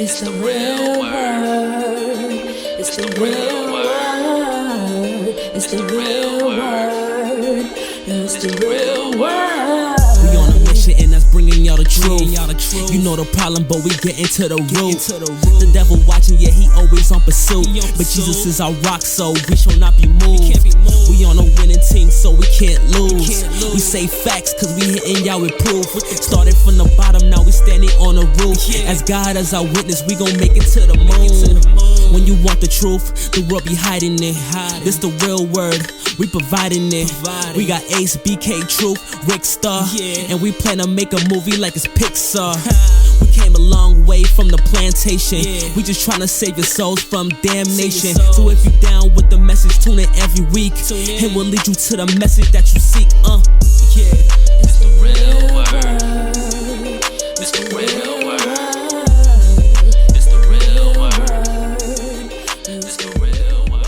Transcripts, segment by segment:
It's the real word. It's the real word. It's the real word. It's the real word. We on a mission and that's bringing y'all the truth. You know the problem, but we get into the root. The devil watching, yeah, he always on pursuit. But Jesus is our rock, so we shall not be moved. We on a winning team, so we can't lose. We say facts, cause we hitting y'all with proof. Started from the bottom, now we standing on the roof. As God as our witness, we gon' make it to the moon. When you want the truth, the world be hiding it. This the real word, we providing it. We got Ace, BK, Truth, Rick Star, and we plan to make a movie like it's Pixar. We came a long way from the plantation. We just tryna save your souls from damnation. So if you down with the message, tune in every week. It will lead you to the message that you seek. It's the real word. It's the real word. It's the real word. It's the real word.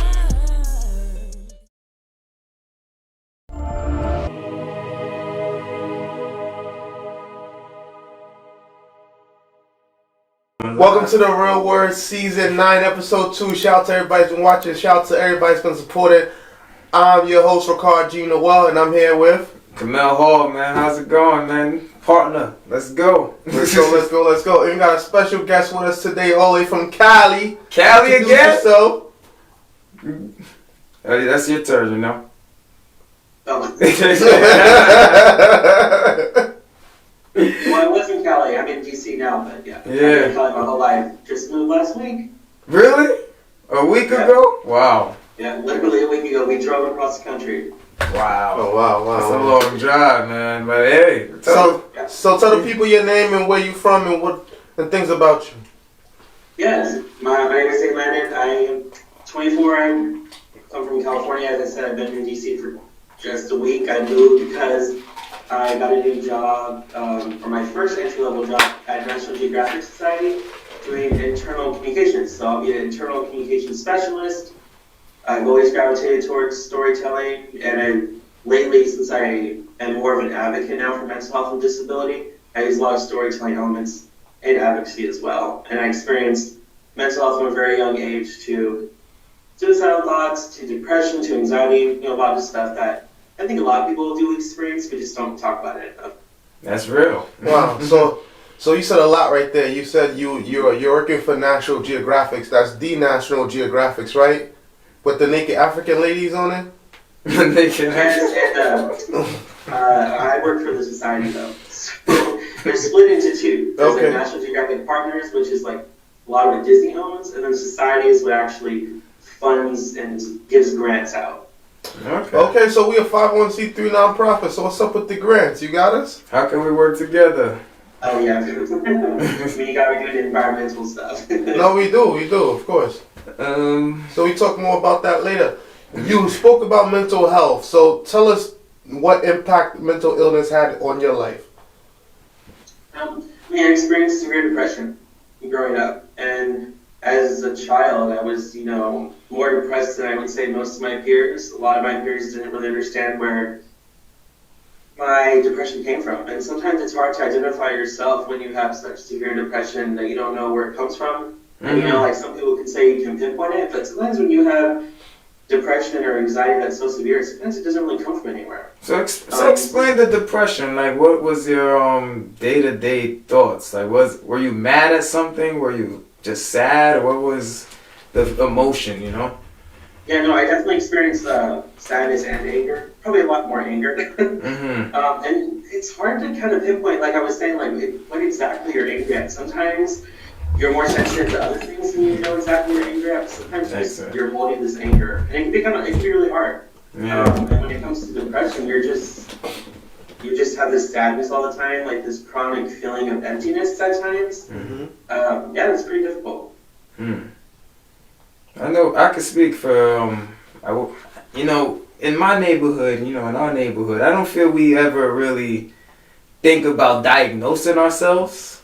Welcome to the Real Word Season 9, Episode 2. Shout out to everybody who's been watching. Shout out to everybody who's been supporting. I'm your host, Ricard G. Noel, and I'm here with... Kimmel Hall, man. How's it going, man? Partner, let's go. Let's go. And we got a special guest with us today, all the way from Cali. Cali again? So, That's your turn, you know. Well, I was in Cali. I'm in DC now, but yeah. I've been in Cali my whole life. Just moved last week. Really? A week ago? Wow. Yeah, literally a week ago. We drove across the country. Wow. Oh, wow. That's a long drive, man. But hey. So tell the people your name and where you from and things about you. Yes, my name is Zane. I am 24. I come from California. As I said, I've been in DC for just a week. I moved because I got a new job for my first entry-level job at National Geographic Society doing internal communications. So I'll be an internal communications specialist. I've always gravitated towards storytelling, and lately, since I am more of an advocate now for mental health and disability, I use a lot of storytelling elements and advocacy as well. And I experienced mental health from a very young age, to suicidal thoughts, to depression, to anxiety, a lot of stuff that I think a lot of people do experience, but just don't talk about it enough. That's real. Wow. So you said a lot right there. You said you're working for National Geographic. That's the National Geographic, right? With the naked African ladies on it? I work for the society though. So they're split into two. There's like National Geographic Partners, which is like a lot of the Disney owns, and then society is what actually funds and gives grants out. Okay, so we a 501c3 nonprofit, so what's up with the grants? You got us? How can we work together? Oh yeah. You gotta be doing environmental stuff. No, we do, of course. So we talk more about that later. You spoke about mental health, so tell us what impact mental illness had on your life. I experienced severe depression growing up, and as a child, I was, more depressed than I would say most of my peers. A lot of my peers didn't really understand where my depression came from, and sometimes it's hard to identify yourself when you have such severe depression that you don't know where it comes from. And like some people can say you can pinpoint it, but sometimes when you have depression or anxiety that's so severe, sometimes it doesn't really come from anywhere. So explain the depression. Like, what was your day-to-day thoughts? Like, were you mad at something? Were you just sad? Or what was the emotion? Yeah, no, I definitely experienced sadness and anger. Probably a lot more anger. And it's hard to kind of pinpoint. Like I was saying, what exactly you're angry at. Sometimes you're more sensitive to other things than you know exactly what you're angry at. Sometimes you're holding this anger, and it can be really hard. Yeah. And when it comes to depression, you just have this sadness all the time, like this chronic feeling of emptiness at times. It's pretty difficult. I know I could speak for in my neighborhood, in our neighborhood, I don't feel we ever really think about diagnosing ourselves.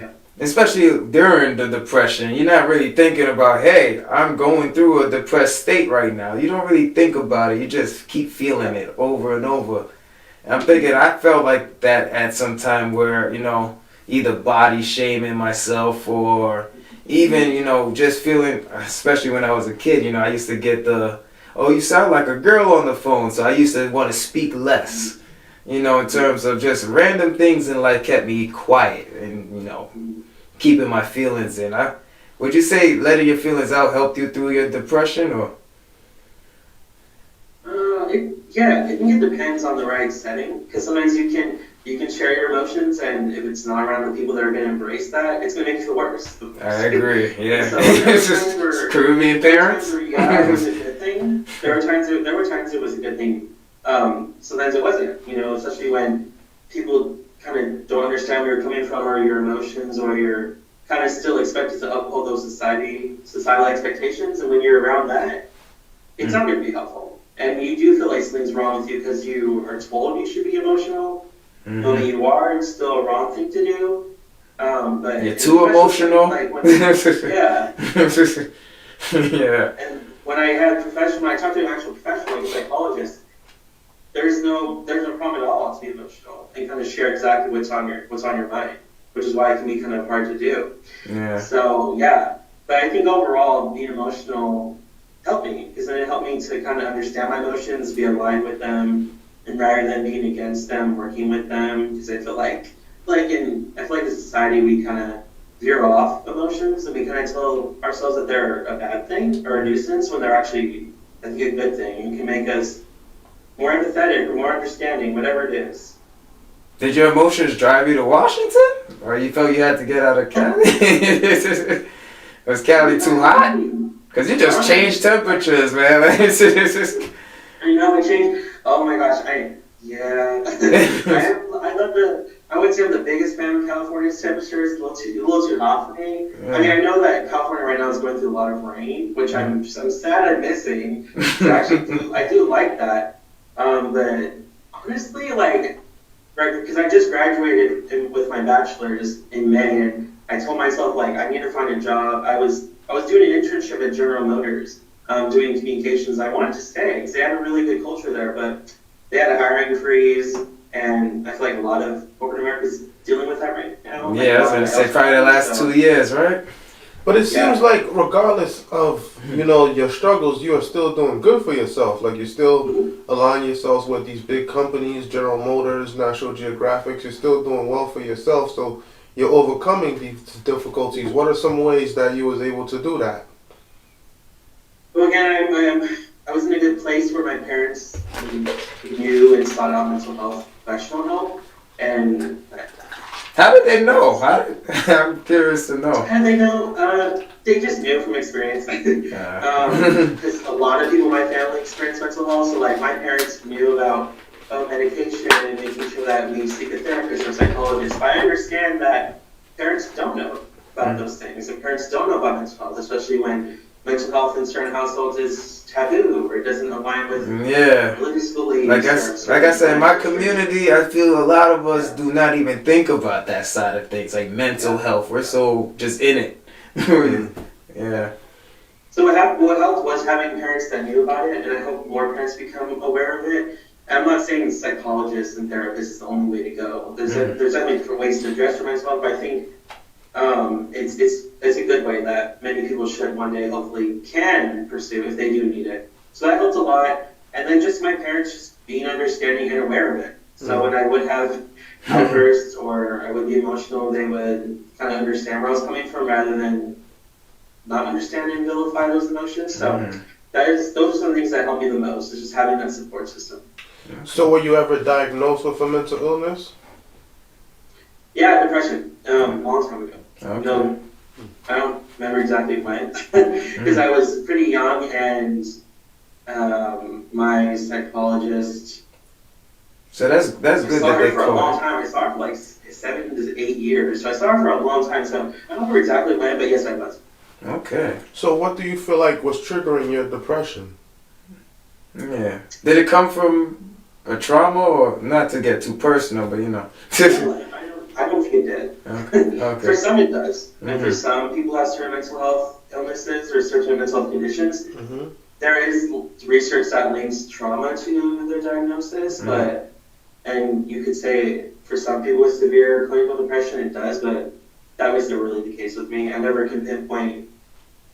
Yeah. Especially during the depression, you're not really thinking about, hey, I'm going through a depressed state right now. You don't really think about it. You just keep feeling it over and over. And I'm thinking I felt like that at some time where, either body shaming myself or even, you know, just feeling, especially when I was a kid, you know, I used to get oh, you sound like a girl on the phone. So I used to want to speak less, you know, in terms of just random things in life kept me quiet and, you know, keeping my feelings in. Would you say letting your feelings out helped you through your depression, or? I think it depends on the right setting, because sometimes you can share your emotions, and if it's not around the people that are going to embrace that, it's going to make you feel worse. I agree. Yeah. So it's just Caribbean parents. It was a good thing. There were times it was a good thing. Sometimes it wasn't. You know, especially when people kind of don't understand where you're coming from, or your emotions, or you're kind of still expected to uphold those societal expectations, and when you're around that, it's not going to be helpful. And you do feel like something's wrong with you because you are told you should be emotional. When you are, it's still a wrong thing to do. But you're too emotional. Like yeah. And when I talked to an actual professional, like a psychologist, there's no problem at all to be emotional and kind of share exactly what's on your mind, which is why it can be kind of hard to do. Yeah. So but I think overall being emotional helped me, because then it helped me to kind of understand my emotions, be aligned with them, and rather than being against them, working with them. Because I feel like in society we kind of veer off emotions, and we kind of tell ourselves that they're a bad thing or a nuisance when they're actually, I think, a good thing. It can make us more empathetic or more understanding, whatever it is. Did your emotions drive you to Washington, or you felt you had to get out of Cali? Was Cali too hot? Because you just changed temperatures, man. You know, it changed. Oh my gosh, I would say I'm the biggest fan of California's temperatures. A little too hot for me. Yeah. I mean, I know that California right now is going through a lot of rain, which I'm sad I'm missing. So I do like that. But honestly, because I just graduated with my bachelor's in May, and I told myself, I need to find a job. I was doing an internship at General Motors, doing communications. I wanted to stay because they had a really good culture there, but they had a hiring freeze, and I feel like a lot of corporate America is dealing with that right now. Yeah, I was going to say probably the last 2 years, right? But it seems like regardless of, you know, your struggles, you are still doing good for yourself. Like, you're still aligning yourselves with these big companies, General Motors, National Geographic. You're still doing well for yourself. So you're overcoming these difficulties. What are some ways that you was able to do that? Well, again, I was in a good place where my parents knew and sought out mental health professional help. And how did they know? I'm curious to know. How did they know? They just knew from experience. Because a lot of people in my family experience mental health. So, my parents knew about medication and making sure that we seek a therapist or psychologist. But I understand that parents don't know about those things, and parents don't know about mental health, especially when mental health in certain households is taboo or it doesn't align with religious beliefs. Like I said, in my community, I feel a lot of us do not even think about that side of things, like mental health. We're so just in it. Yeah. So what helped was having parents that knew about it, and I hope more parents become aware of it. I'm not saying psychologists and therapists is the only way to go. There's definitely different ways to address mental health, but I think it's a good way that many people should one day hopefully can pursue if they do need it. So that helped a lot. And then just my parents just being understanding and aware of it. So when I would have outbursts or I would be emotional, they would kind of understand where I was coming from rather than not understand and vilify those emotions. So those are some things that helped me the most, is just having that support system. So were you ever diagnosed with a mental illness? Yeah, depression. A long time ago. Okay. I don't remember exactly when, because I was pretty young, and my psychologist. So that's good that they saw her for a call. long time. I saw her for 7 to 8 years. So I saw her for a long time. So I don't remember exactly when, but yes, I was. Okay. So what do you feel like was triggering your depression? Yeah. Did it come from a trauma, or not to get too personal, but you know? I don't think it did. Okay. For some it does. And for some people who have certain mental health illnesses or certain mental health conditions, there is research that links trauma to their diagnosis, and you could say for some people with severe clinical depression it does, but that was never really the case with me. I never can pinpoint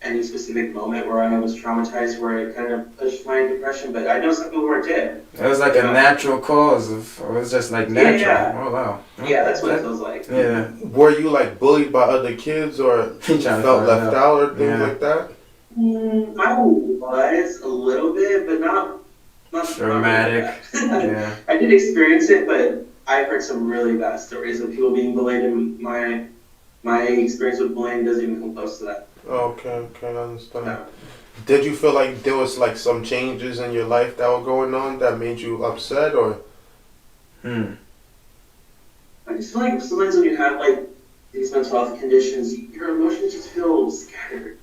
any specific moment where I was traumatized where it kind of pushed my depression, but I know some people who did. It was like a natural cause of, or it was just like natural. Yeah. Oh wow. Yeah, that's what it feels like. Yeah. Were you like bullied by other kids or you felt left out or things like that? I was a little bit, but not dramatic. Yeah. I did experience it, but I've heard some really bad stories of people being bullied, and my experience with bullying doesn't even come close to that. Okay, I understand. No. Did you feel like there was like some changes in your life that were going on that made you upset or? I just feel like sometimes when you have like these mental health conditions, your emotions just feel scattered.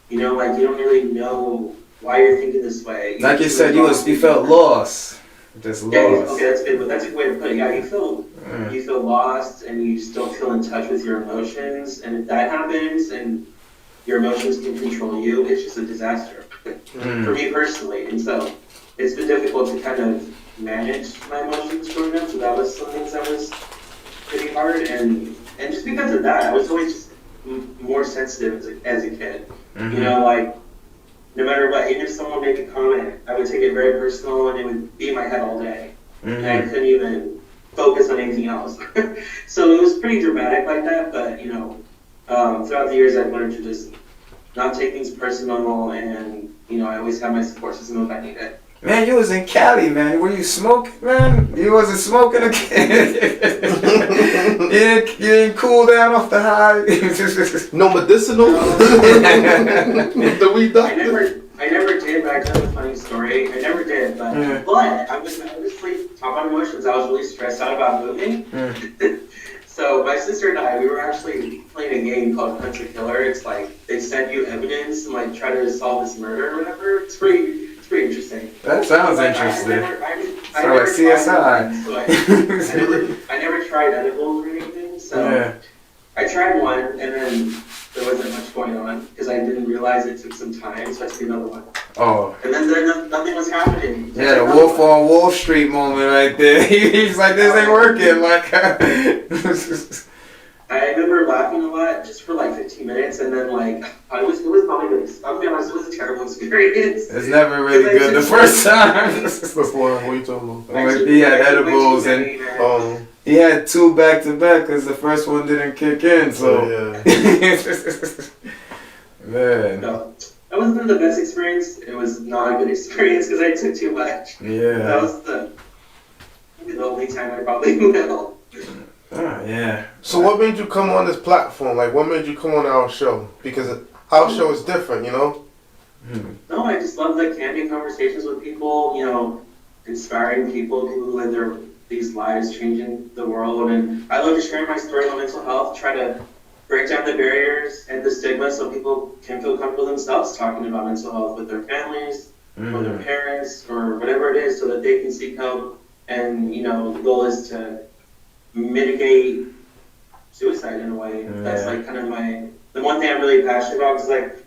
You know, like you don't really know why you're thinking this way. Like you said, you felt lost. Just lost. Okay, that's good, but that's a good way to put it. Yeah, you feel lost and you just don't feel in touch with your emotions. And if that happens and your emotions can control you, it's just a disaster for me personally. And so it's been difficult to kind of manage my emotions growing up. So that was some things that was pretty hard. And just because of that, I was always just more sensitive as a kid. You know, like no matter what, even if someone made a comment, I would take it very personal and it would be in my head all day. And I couldn't even focus on anything else. So it was pretty dramatic like that, but you know, throughout the years I've learned to just not take things personal, and you know, I always have my support system if I need it. Man, you was in Cali, man. Were you smoking, man? You wasn't smoking again. You didn't cool down off the high. No medicinal? The weed doctor? I never did, but I tell you a funny story. I never did, but I was honestly, talk about emotions. I was really stressed out about moving. So my sister and I, we were actually playing a game called Hunt a Killer. It's like they send you evidence and like try to solve this murder or whatever. It's pretty interesting. That sounds interesting. I never CSI. I never tried edibles or anything, so I tried one and then there wasn't much going on because I didn't realize it took some time, so I took another one. Oh. And then nothing was happening. Yeah, the Wolf on Wall Street moment right there. He's like, this ain't working. Like, I remember laughing a lot just for like 15 minutes, and then like it was not good. I'll be honest, it was a terrible experience. It's never really good the first time. Before, what are you talking about? When he had edibles and he had 2 back to back because the first one didn't kick in. So man. No, that wasn't the best experience. It was not a good experience because I took too much. Yeah. That was the only time I probably will. Oh, yeah. So what made you come on this platform? Like, what made you come on our show? Because our show is different, you know? No, I just love the candid conversations with people, you know, inspiring people who live these lives, changing the world. And I love to share my story on mental health, try to break down the barriers and the stigma so people can feel comfortable themselves talking about mental health with their families, or their parents, or whatever it is, so that they can seek help. And, you know, the goal is to mitigate suicide in a way. That's like kind of the one thing I'm really passionate about, because like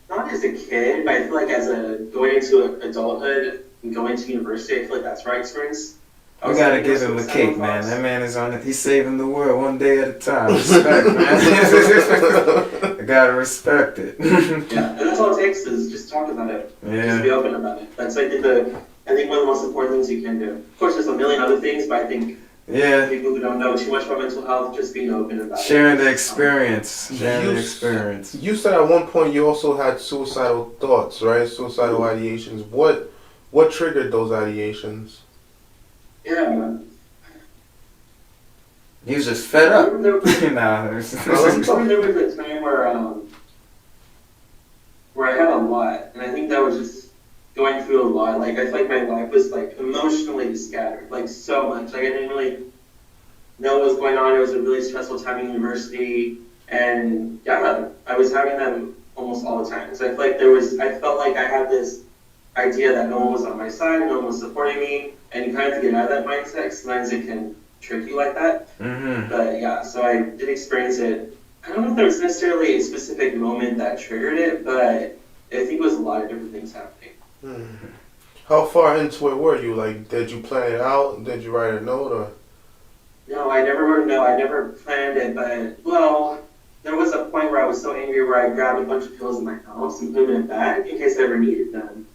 not as a kid, but I feel like as going into adulthood and going to university, I feel like that's my experience. We gotta give him a cake, man. That man is on it. He's saving the world one day at a time. Respect, man. I gotta respect it. Yeah, and that's all it takes is just talk about it. Just be open about it. That's like I think one of the most important things you can do. Of course, there's a million other things, but I think people who don't know too much about mental health, just being open about sharing the experience. You said at one point you also had suicidal thoughts, right? Suicidal ideations. What triggered those ideations? Yeah. He was just fed up. There was a time where I had a lot, and I think that was just going through a lot. Like, I feel like my life was like emotionally scattered, like so much. Like, I didn't really know what was going on. It was a really stressful time in university, and I was having them almost all the time. So I feel like I felt like I had this idea that no one was on my side, no one was supporting me, and you kind of have to get out of that mindset. Sometimes it can trick you like that. But yeah, so I did experience it. I don't know if there was necessarily a specific moment that triggered it, but I think it was a lot of different things happening. How far into it were you? Like, did you plan it out? Did you write a note? Or? No, I never planned it, but, well, there was a point where I was so angry where I grabbed a bunch of pills in my house and put them in a bag in case I ever needed them.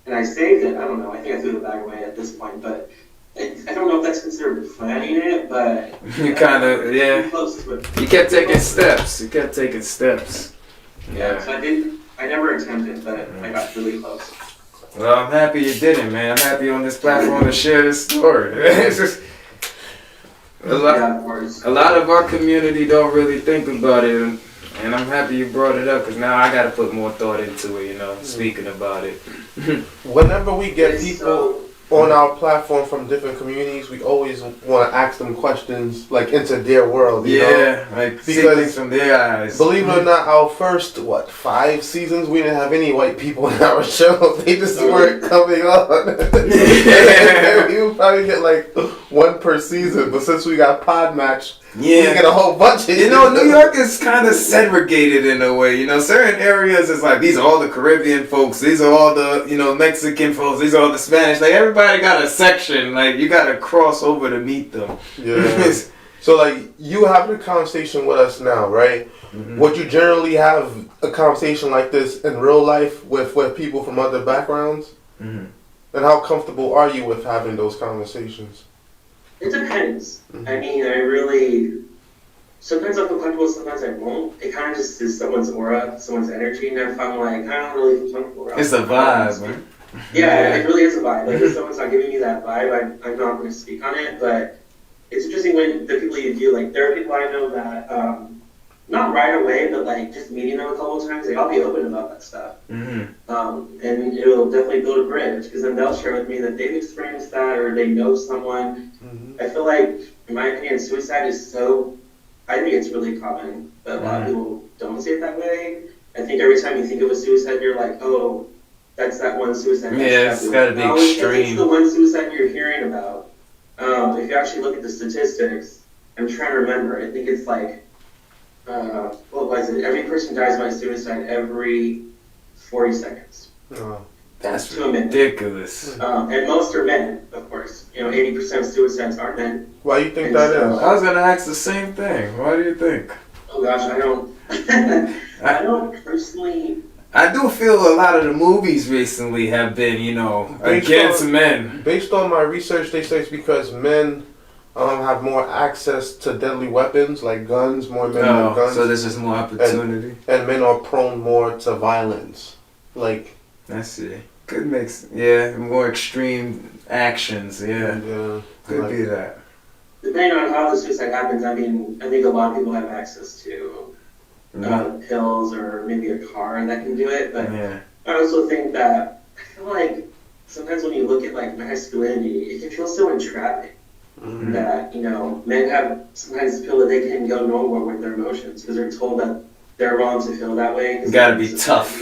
And I saved it. I don't know. I think I threw the bag away at this point, but I don't know if that's considered planning it, but... You kind of, yeah. Close to it. You kept taking steps. Yeah. So I never attempted, but I got really close. Well, I'm happy you didn't, man. I'm happy on this platform to share this story. It's just... A lot of our community don't really think about it, and I'm happy you brought it up because now I got to put more thought into it, speaking about it. Whenever we get people on our platform from different communities, we always want to ask them questions like into their world, you know? Like see things from their eyes. Believe it or not, our first 5 seasons we didn't have any white people in our show. They just weren't coming on. We would probably get like 1 per season, but since we got Pod Match, we get a whole bunch of New York is kind of segregated in a way. Certain areas is like these are all the Caribbean folks, these are all the Mexican folks, these are all the Spanish. Like everybody got a section. Like you got to cross over to meet them. Yeah. So like you having a conversation with us now, right? Mm-hmm. Would you generally have a conversation like this in real life with people from other backgrounds? Mm-hmm. And how comfortable are you with having those conversations? It depends. Mm-hmm. I mean, sometimes I'll feel comfortable, sometimes I won't. It kind of just is someone's aura, someone's energy, and if I'm like, I don't really feel comfortable. It's a vibe, man. Yeah, it really is a vibe. Like, if someone's not giving me that vibe, I'm not going to speak on it, but it's interesting when the people you do, like, there are people I know that, not right away, but, like, just meeting them a couple of times, I'll be open about that stuff. Mm-hmm. And it'll definitely build a bridge, because then they'll share with me that they've experienced that, or they know someone. Mm-hmm. I feel like, in my opinion, suicide is I think it's really common, but a lot of people don't see it that way. I think every time you think of a suicide, you're like, oh, that's that one suicide. Yeah, it's got to be extreme. It's the one suicide you're hearing about. If you actually look at the statistics, I'm trying to remember. I think it's like, what was it? Every person dies by suicide every 40 seconds. That's ridiculous. And most are men, of course. 80% of suicides are men. Why do you think that is? I was going to ask the same thing. Why do you think? Oh gosh, I don't. I don't personally. I do feel a lot of the movies recently have been, against men. Based on my research, they say it's because men have more access to deadly weapons, like guns. More men have guns. So there's just more opportunity. And men are prone more to violence. Like. I see. Could make, more extreme actions, Could be that. Depending on how the suicide happens, I think a lot of people have access to pills or maybe a car that can do it, but I also think that, I feel like sometimes when you look at like masculinity, it can feel so entrapping that, men have sometimes feel that they can go nowhere with their emotions because they're told that they're wrong to feel that way. You gotta be tough.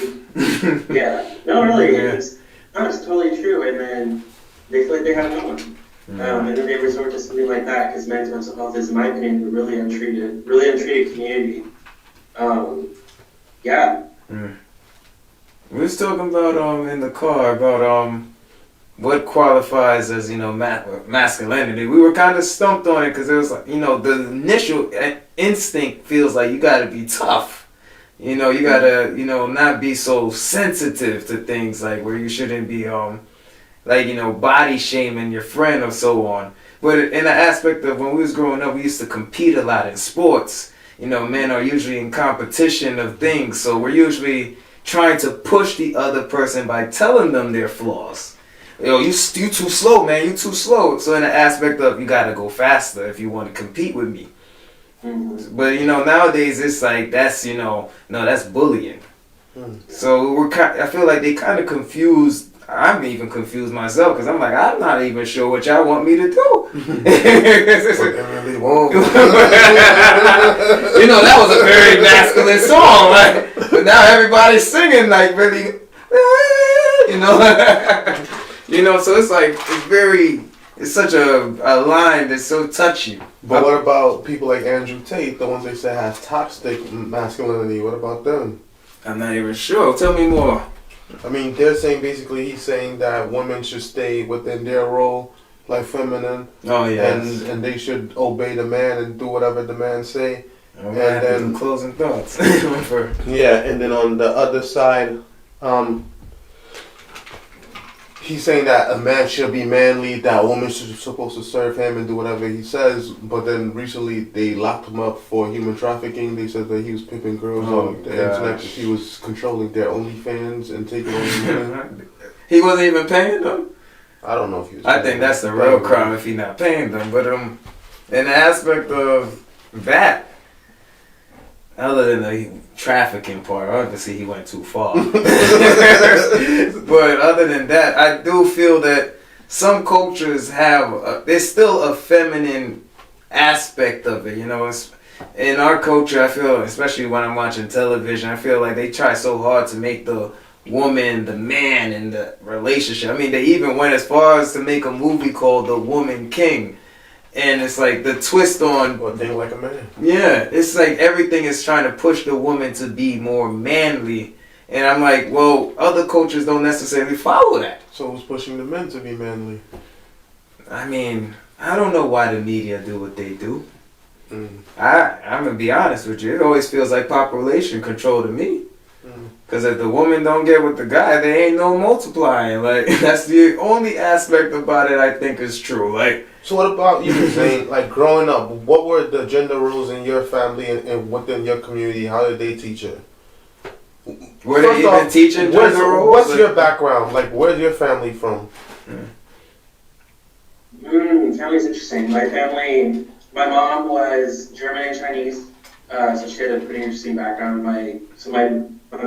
Yeah. No, really. It's totally true. And then they feel like they have no one. And then they resort to something like that because men's mental health is, in my opinion, a really untreated community. We was talking about in the car about what qualifies as masculinity. We were kind of stumped on it because it was like the initial instinct feels like you got to be tough. You gotta, not be so sensitive to things like where you shouldn't be, body shaming your friend or so on. But in the aspect of when we was growing up, we used to compete a lot in sports. Men are usually in competition of things, so we're usually trying to push the other person by telling them their flaws. You too slow, man. You too slow. So in the aspect of you gotta go faster if you want to compete with me. Mm-hmm. But nowadays it's like that's that's bullying. So I feel like they kind of confused. I'm even confused myself because I'm like I'm not even sure what y'all want me to do. Really won't. That was a very masculine song, right? But now everybody's singing like really, So it's like it's such a line that's so touchy. But what about people like Andrew Tate, the ones they say have toxic masculinity? What about them? I'm not even sure. Tell me more. I mean, they're saying basically he's saying that women should stay within their role like feminine. Oh yes. And they should obey the man and do whatever the man say. And then closing thoughts. Yeah, and then on the other side, he's saying that a man should be manly, that a woman should supposed to serve him and do whatever he says. But then recently they locked him up for human trafficking. They said that he was pimping girls on the internet. He was controlling their OnlyFans and taking over women. He wasn't even paying them. I don't know if he was. I think that's the real crime if he's not paying them. But in the aspect of that, other than the trafficking part, obviously he went too far. But other than that, I do feel that some cultures have, there's still a feminine aspect of it. You know, in our culture, I feel, especially when I'm watching television, I feel like they try so hard to make the woman the man in the relationship. I mean, they even went as far as to make a movie called The Woman King. And it's like the twist on... Or think like a man. Yeah, it's like everything is trying to push the woman to be more manly. And I'm like, well, other cultures don't necessarily follow that. So who's pushing the men to be manly? I mean, I don't know why the media do what they do. Mm. I'm going to be honest with you. It always feels like population control to me. Because if the woman don't get with the guy, there ain't no multiplying. Like, that's the only aspect about it I think is true. Like, so what about you, Zane? Like, growing up, what were the gender rules in your family and within your community? How did they teach it? Were they even teaching gender rules? What's your background? Like, where's your family from? Family's interesting. My mom was German and Chinese, so she had a pretty interesting background. My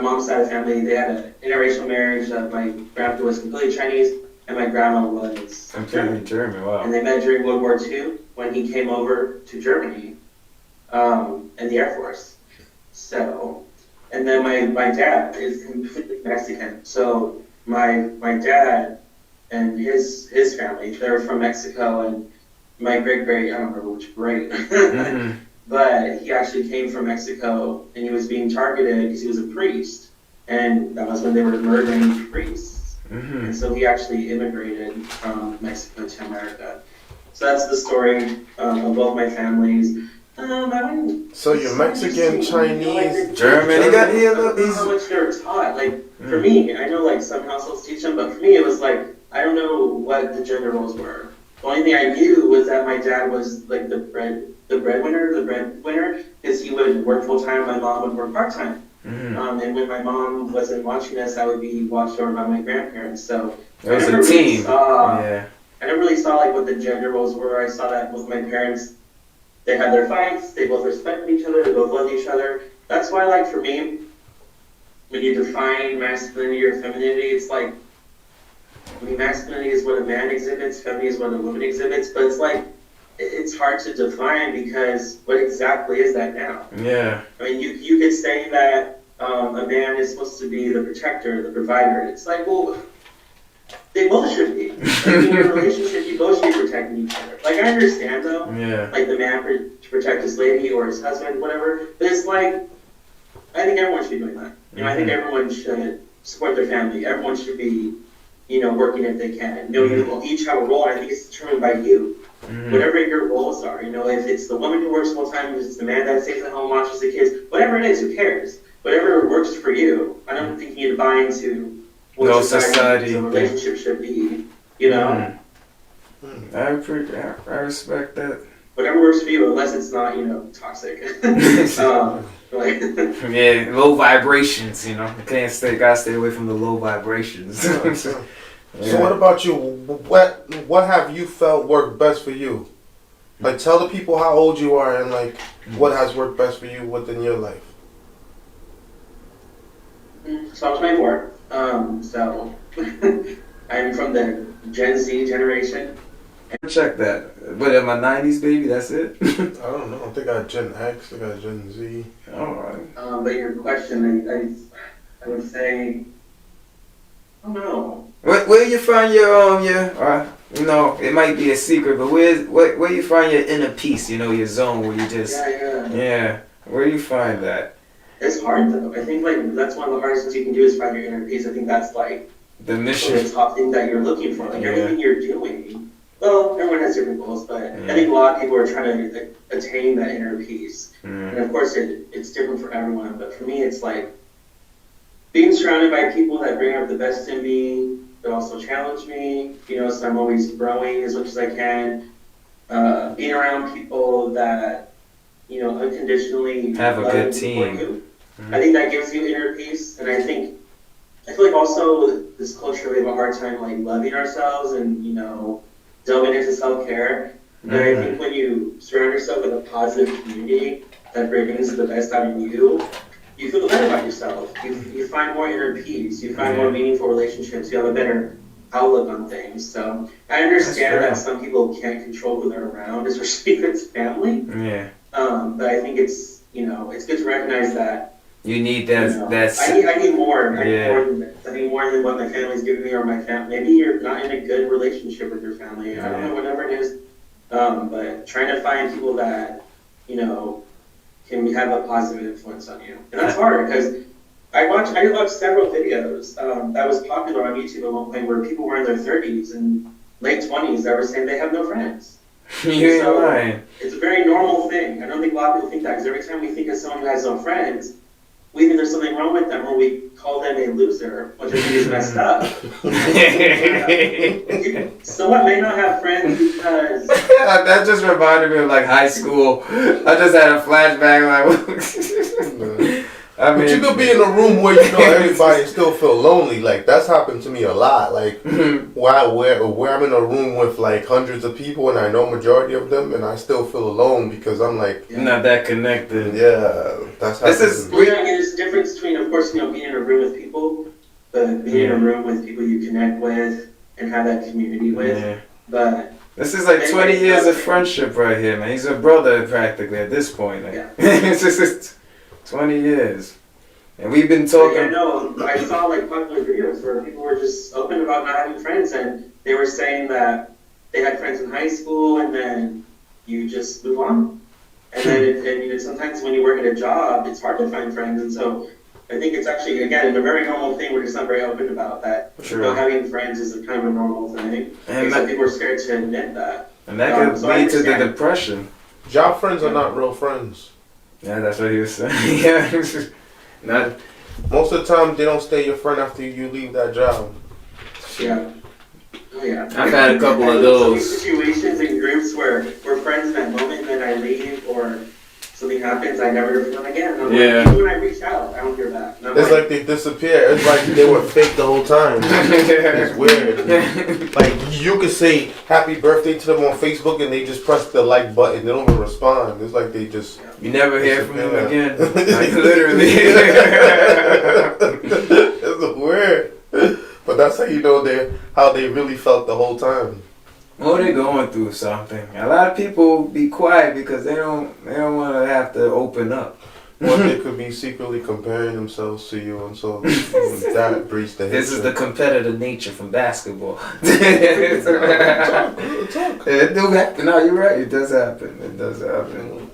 mom's side of the family, they had an interracial marriage. My grandpa was completely Chinese, and my grandma was German. Wow. And they met during World War II when he came over to Germany in the Air Force. So, and then my dad is completely Mexican. So my dad and his family, they're from Mexico, and my great, I don't remember which great, but he actually came from Mexico, and he was being targeted because he was a priest, and that was when they were murdering priests. And so he actually immigrated from Mexico to America. So that's the story of both my families. So you're Mexican, Chinese, German. I don't know how much they're taught. Like, for me, I know like some households teach them, but for me it was like, I don't know what the gender roles were. The only thing I knew was that my dad was like the breadwinner, because he would work full time, my mom would work part time. And when my mom wasn't watching us, I would be watched over by my grandparents. So it was a team. I never really saw like what the gender roles were. I saw that with my parents. They had their fights. They both respected each other. They both loved each other. That's why, like, for me, when you define masculinity or femininity, it's like, I mean, masculinity is what a man exhibits, femininity is what a woman exhibits, but it's like, it's hard to define because what exactly is that now? Yeah. I mean, you could say that a man is supposed to be the protector, the provider. It's like, well, they both should be. Like, in your relationship, you both should be protecting each other. Like, I understand, though, like the man to protect his lady or his husband, whatever, but it's like, I think everyone should be doing that. You know, I think everyone should support their family. Everyone should be, you know, working if they can. You know, you each have a role, and I think it's determined by you. Whatever your roles are, you know, if it's the woman who works full time, if it's the man that stays at home, watches the kids, whatever it is, who cares? Whatever works for you. I don't think you need to buy into what society the relationship should be, you know? I respect that. Whatever works for you, unless it's not, you know, toxic. Yeah, low vibrations, you know. Gotta stay away from the low vibrations. So what about you? What have you felt worked best for you? Like, tell the people how old you are and like what has worked best for you within your life. So I'm 24. So I'm from the Gen Z generation. Check that. But am I 90s baby? That's it? I don't know. I think I got Gen X. I got Gen Z. Alright. But your question, I would say, I don't know. Where you find your you know, it might be a secret, but where you find your inner peace, you know, your zone where you just yeah. Where you find that? It's hard though. I think like that's one of the hardest things you can do is find your inner peace. I think that's like the mission, the top thing that you're looking for. Like everything you're doing, well, everyone has different goals, but I think a lot of people are trying to attain that inner peace. And of course, it's different for everyone. But for me, it's like being surrounded by people that bring out the best in me, but also challenge me. So I'm always growing as much as I can. Being around people that unconditionally have a love good and support team. you. I think that gives you inner peace, and I feel like also this culture we have a hard time like loving ourselves and delving into self-care. And I think when you surround yourself with a positive community that brings the best out of you, you feel better about yourself. You find more inner peace. You find more meaningful relationships. You have a better outlook on things. So I understand that some people can't control who they're around, especially if it's family. Yeah. But I think it's it's good to recognize that. You need that. I need more. I need more than what my family's giving me or my family. Maybe you're not in a good relationship with your family. I don't know, whatever it is. But trying to find people that can have a positive influence on you, and that's hard because I watched several videos that was popular on YouTube at one point where people were in their 30s and late 20s that were saying they have no friends. You ain't lying. It's a very normal thing. I don't think a lot of people think that because every time we think of someone who has no friends, we think there's something wrong with them or we call them a loser, which I think is messed up. Someone may not have friends because... That just reminded me of like high school. I just had a flashback like... But you could be in a room where everybody and still feel lonely. Like that's happened to me a lot. Like where I'm in a room with like hundreds of people and I know majority of them and I still feel alone because I'm like not that connected. Yeah, that's how. There's a difference between, of course, being in a room with people, but being in a room with people you connect with and have that community with. Yeah. But this is like 20 years of friendship right here, man. He's a brother practically at this point. Like, it's just 20 years. And we've been talking... I know. I saw like popular videos where people were just open about not having friends and they were saying that they had friends in high school and then you just move on. And then sometimes when you work at a job, it's hard to find friends. And so I think it's actually, again, a very normal thing we're just not very open about that. Having friends is a kind of a normal thing. And some people are scared to admit that. And that could lead to the depression. Job friends are not real friends. Yeah, that's what he was saying. Yeah. Most of the time, they don't stay your friend after you leave that job. Yeah. Oh, yeah. I've had a couple of those situations and groups where we're friends in that moment, and then I leave or something happens, I never hear from them again. Even when I reach out, I don't hear back. It's like they disappear. It's like they were fake the whole time. It's weird. Like you could say happy birthday to them on Facebook and they just press the like button. They don't even respond. It's like they just... You never hear from them again. Like literally. It's weird. But that's how you know how they really felt the whole time. Well, they're going through something. A lot of people be quiet because they don't want to have to open up. Or they could be secretly comparing themselves to you, and so that breeds the hatred. This is the competitive nature from basketball. Talk. It do happen. No, you're right. It does happen. It does happen.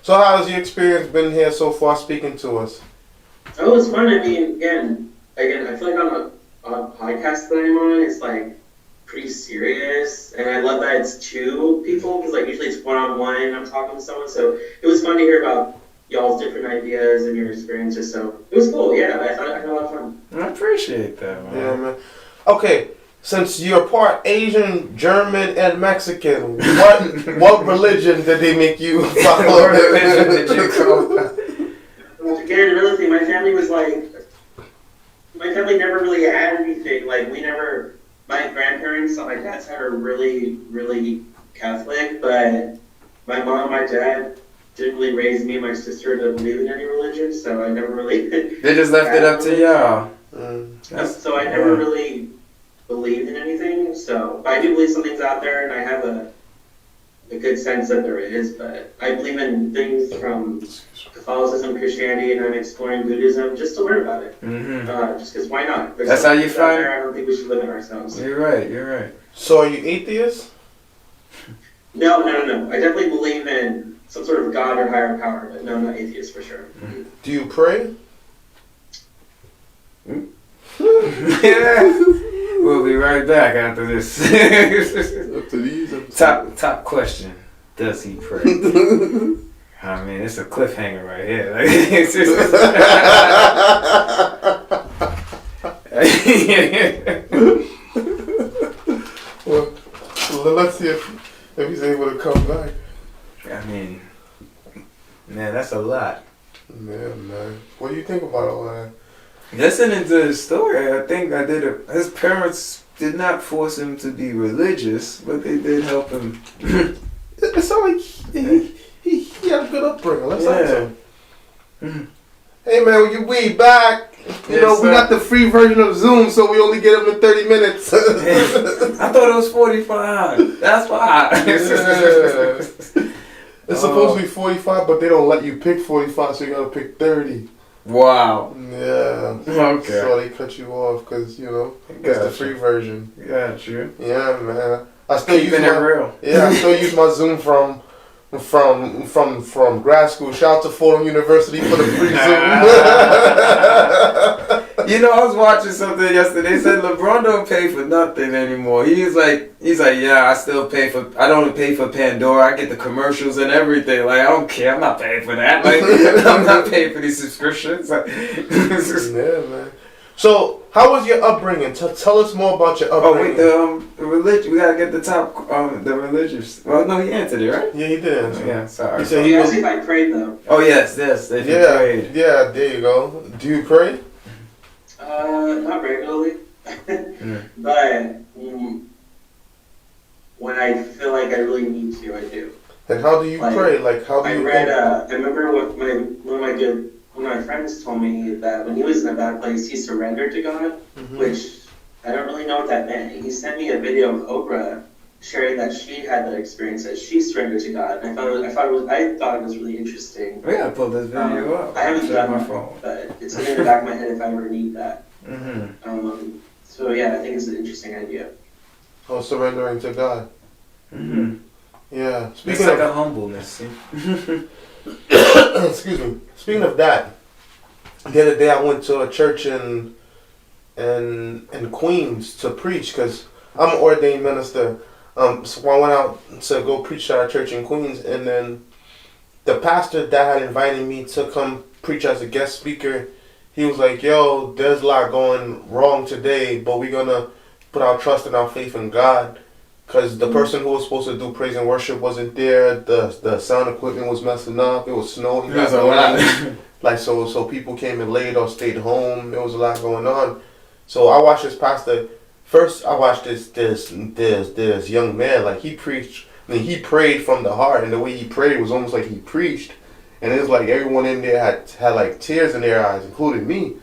So how's your experience been here so far speaking to us? Oh, it's fun. I mean, again, I feel like on a podcast that I'm on, it's like pretty serious, and I love that it's two people because like usually it's one-on-one. I'm talking to someone, so it was fun to hear about y'all's different ideas and your experiences. So it was cool. Yeah, I had a lot of fun. I appreciate that, man. Yeah, man. Okay, since you're part Asian, German, and Mexican, what religion did they make you follow? What religion did you follow? Again, another thing. My family never really had anything. Like my grandparents on my dad's side are really, really Catholic, but my mom and my dad didn't really raise me and my sister to believe in any religion, so I never really... They just left it up to y'all. So I never really believed in anything, but I do believe something's out there, and I have a good sense that there is, but I believe in things from Catholicism, Christianity, and I'm exploring Buddhism just to learn about it. Just because why not? That's how you find it? I don't think we should live in ourselves. You're right. So are you atheist? No. I definitely believe in some sort of God or higher power, but no, I'm not atheist for sure. Do you pray? We'll be right back after this. After these episodes. Top question. Does he pray? I mean, it's a cliffhanger right here. Like, it's just well, let's see if he's able to come back. I mean, man, that's a lot. Yeah, man. What do you think about all that? Listening to his story, I think his parents did not force him to be religious, but they did help him. It sounds like he had a good upbringing. That's awesome. Hey man, we back. You know, we got the free version of Zoom, so we only get them in 30 minutes. I thought it was 45. That's why. It's supposed to be 45, but they don't let you pick 45, so you gotta pick 30. Wow. Yeah. Okay. So they cut you off because, you know, it's the free version. Got you. Yeah, man. I still use it real. Yeah, I still use my Zoom from grad school. Shout out to Fordham University for the free Zoom. You know, I was watching something yesterday. They said LeBron don't pay for nothing anymore. He's like, yeah, I don't pay for Pandora. I get the commercials and everything. Like, I don't care. I'm not paying for that. Like, I'm not paying for these subscriptions. Yeah, man. So, how was your upbringing? Tell us more about your upbringing. Oh, wait, the religion. We gotta get the top, the religious. Well, no, he answered it, right? Yeah, he did answer. Yeah, sorry. He said he asked if I prayed though. Oh yes, they prayed. Yeah, there you go. Do you pray? Not regularly, but when I feel like I really need to, I do. And how do you pray? Like, how do you? I remember what one of my friends told me that when he was in a bad place, he surrendered to God, which I don't really know what that meant. He sent me a video of Oprah sharing that she had that experience, that she surrendered to God, and I thought it was really interesting. We gotta pull this video up. I haven't done my phone, but it's in the back of my head if I ever need that. So yeah, I think it's an interesting idea. Oh, surrendering to God. Yeah. It's like a humbleness. Excuse me. Speaking of that, the other day I went to a church in Queens to preach because I'm an ordained minister. So I went out to go preach at our church in Queens, and then the pastor that had invited me to come preach as a guest speaker, he was like, yo, there's a lot going wrong today, but we're going to put our trust and our faith in God. Because the person who was supposed to do praise and worship wasn't there. The sound equipment was messing up. It was snowing. There's a lot. Like, so people came in late or stayed home. There was a lot going on. So I watched this pastor. First, I watched this young man. Like, he preached. I mean, he prayed from the heart. And the way he prayed was almost like he preached. And it was like everyone in there had like tears in their eyes, including me.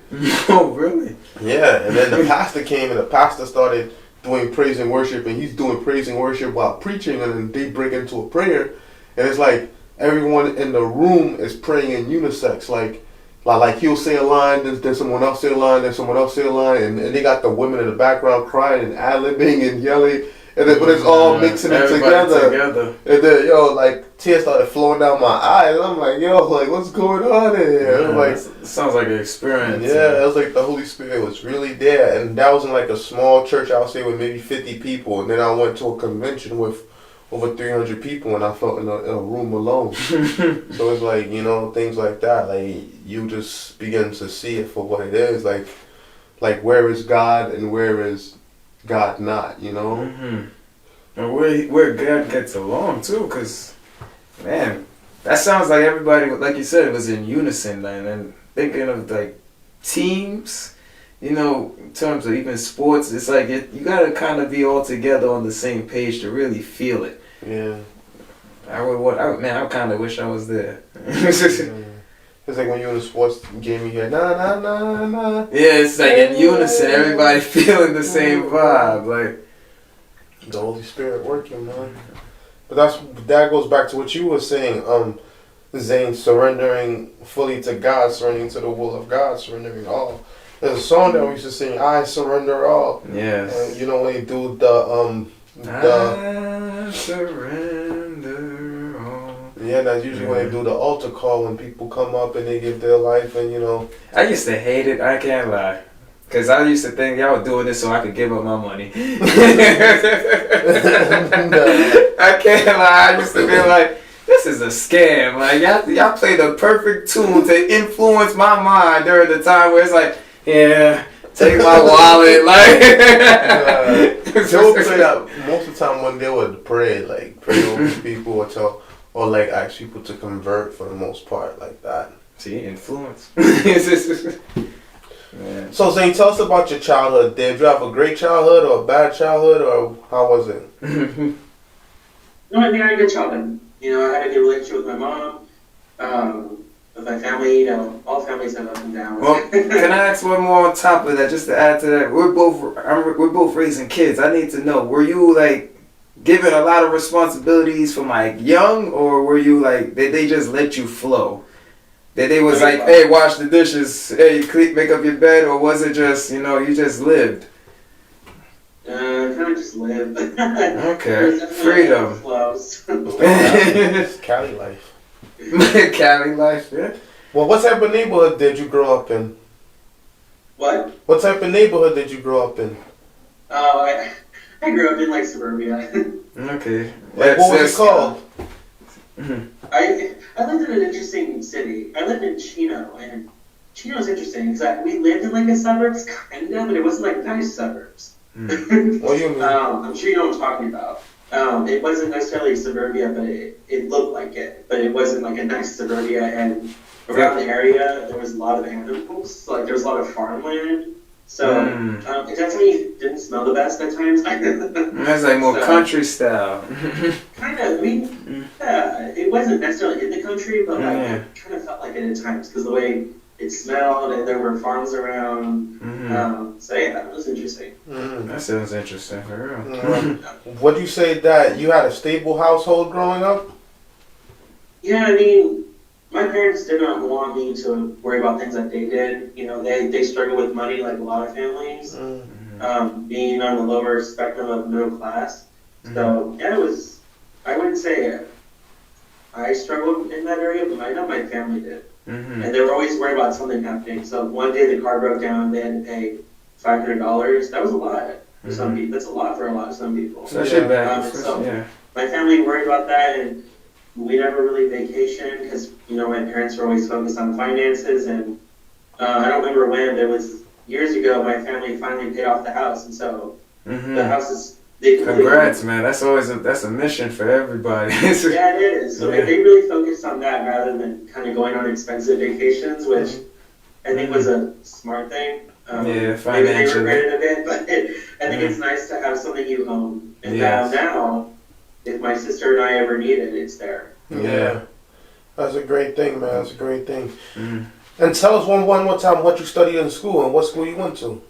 Oh, really? Yeah. And then the pastor came, and the pastor started doing praise and worship, and he's doing praise and worship while preaching, and then they break into a prayer, and it's like everyone in the room is praying in unisex, like he'll say a line, then someone else say a line, then someone else say a line, and they got the women in the background crying and ad-libbing and yelling, and then, but it's all mixing it together. And then, like, tears started flowing down my eyes, and I'm like, like, what's going on in here? Yeah, like, sounds like an experience. Yeah, it was like the Holy Spirit was really there, and that was in like a small church, I would say, with maybe 50 people, and then I went to a convention with over 300 people, and I felt in a room alone. So it's like, things like that, like, you just begin to see it for what it is, like where is God and where is God not, And where God gets along too, because, man, that sounds like everybody, like you said, it was in unison. And thinking of like teams, in terms of even sports, it's like you gotta kind of be all together on the same page to really feel it. Yeah. I kind of wish I was there. It's like when you're in a sports game, you hear na na na na. Yeah, it's like in unison, everybody feeling the same vibe, like the Holy Spirit working, man. But that goes back to what you were saying, Zane, surrendering fully to God, surrendering to the will of God, surrendering all. There's a song that we used to sing, I surrender all. Yes. And when they do the I surrender all. Yeah, that's usually when they do the altar call, when people come up and they give their life, and I used to hate it, I can't lie. Because I used to think y'all were doing this so I could give up my money. I can't lie. I used to be like, this is a scam. Like, y'all played the perfect tool to influence my mind during the time where it's like, yeah, take my wallet. Like, they would play that most of the time when they would pray over people or like ask people to convert for the most part, like that. See, influence. Yeah. So Zane, tell us about your childhood. Did you have a great childhood or a bad childhood, or how was it? No, I think I had a good childhood. You know, I had a good relationship with my mom, with my family. You know, all families have ups and downs. Well, can I ask one more on top of that, just to add to that? We're both raising kids. I need to know, were you like given a lot of responsibilities from like young, or were you like, did they just let you flow? That they was like, hey, wash the dishes, hey, make up your bed, or was it just, you know, you just lived? Kind of just lived. Okay, freedom. It's Cali life. Cali life, yeah. Well, what type of neighborhood did you grow up in? What? What type of neighborhood did you grow up in? Oh, I grew up in like suburbia. Okay. Like, what was it called? I lived in an interesting city. I lived in Chino, and Chino's interesting because we lived in like a suburbs, kind of, but it wasn't like nice suburbs. What do you mean? I'm sure you know what I'm talking about. It wasn't necessarily suburbia, but it looked like it. But it wasn't like a nice suburbia, and around the area there was a lot of animals. Like there was a lot of farmland. So it definitely didn't smell the best at times. That's like more country style. Kind of. I mean, it wasn't necessarily in the country, but like it kind of felt like it at times because the way it smelled and there were farms around. So yeah, it was interesting. That sounds interesting for real. Would you say that you had a stable household growing up? Yeah, I mean, my parents did not want me to worry about things that they did. You know, they struggle with money like a lot of families, being on the lower spectrum of middle class. So, yeah, I wouldn't say I struggled in that area, but I know my family did. And they were always worried about something happening. So one day the car broke down, they had to pay $500. That was a lot for some people. That's a lot for some people. Especially back. My family worried about that, and we never really vacationed because, you know, my parents were always focused on finances. And I don't remember when, but it was years ago, my family finally paid off the house. And so the house is... Congrats, man. That's a mission for everybody. Yeah, it is. So they really focused on that rather than kind of going on expensive vacations, which I think was a smart thing. Financially. Maybe they regretted a bit, but I think it's nice to have something you own. And now, if my sister and I ever need it, it's there. Yeah. That's a great thing, man. That's a great thing. And tell us one more time what you studied in school and what school you went to.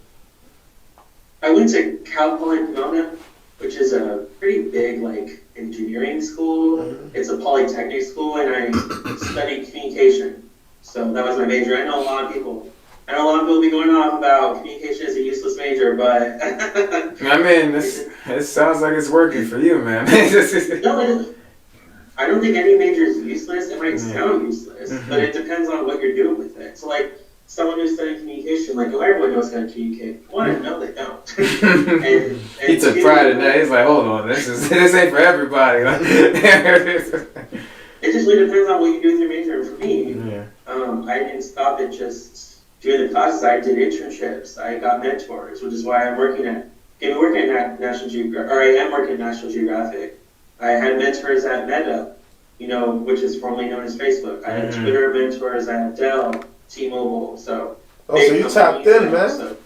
I went to Cali in Pomona, which is a pretty big, like, engineering school. It's a polytechnic school, and I studied communication. So that was my major. I know a lot of people be going off about communication as a useless major, but... I mean, it sounds like it's working for you, man. No, it isn't. I don't think any major is useless. It might sound useless, but it depends on what you're doing with it. So, like, someone who's studying communication, like, everyone knows how to communicate. One, no, they don't. He took pride in that. He's like, hold on, this ain't for everybody. It just really depends on what you do with your major. And for me, I didn't stop at just doing the classes. I did internships. I got mentors, which is why I'm working at National Geographic, or I am working at National Geographic. I had mentors at Meta, you know, which is formerly known as Facebook. I had Twitter mentors at Dell, T-Mobile, so you tapped in, man. So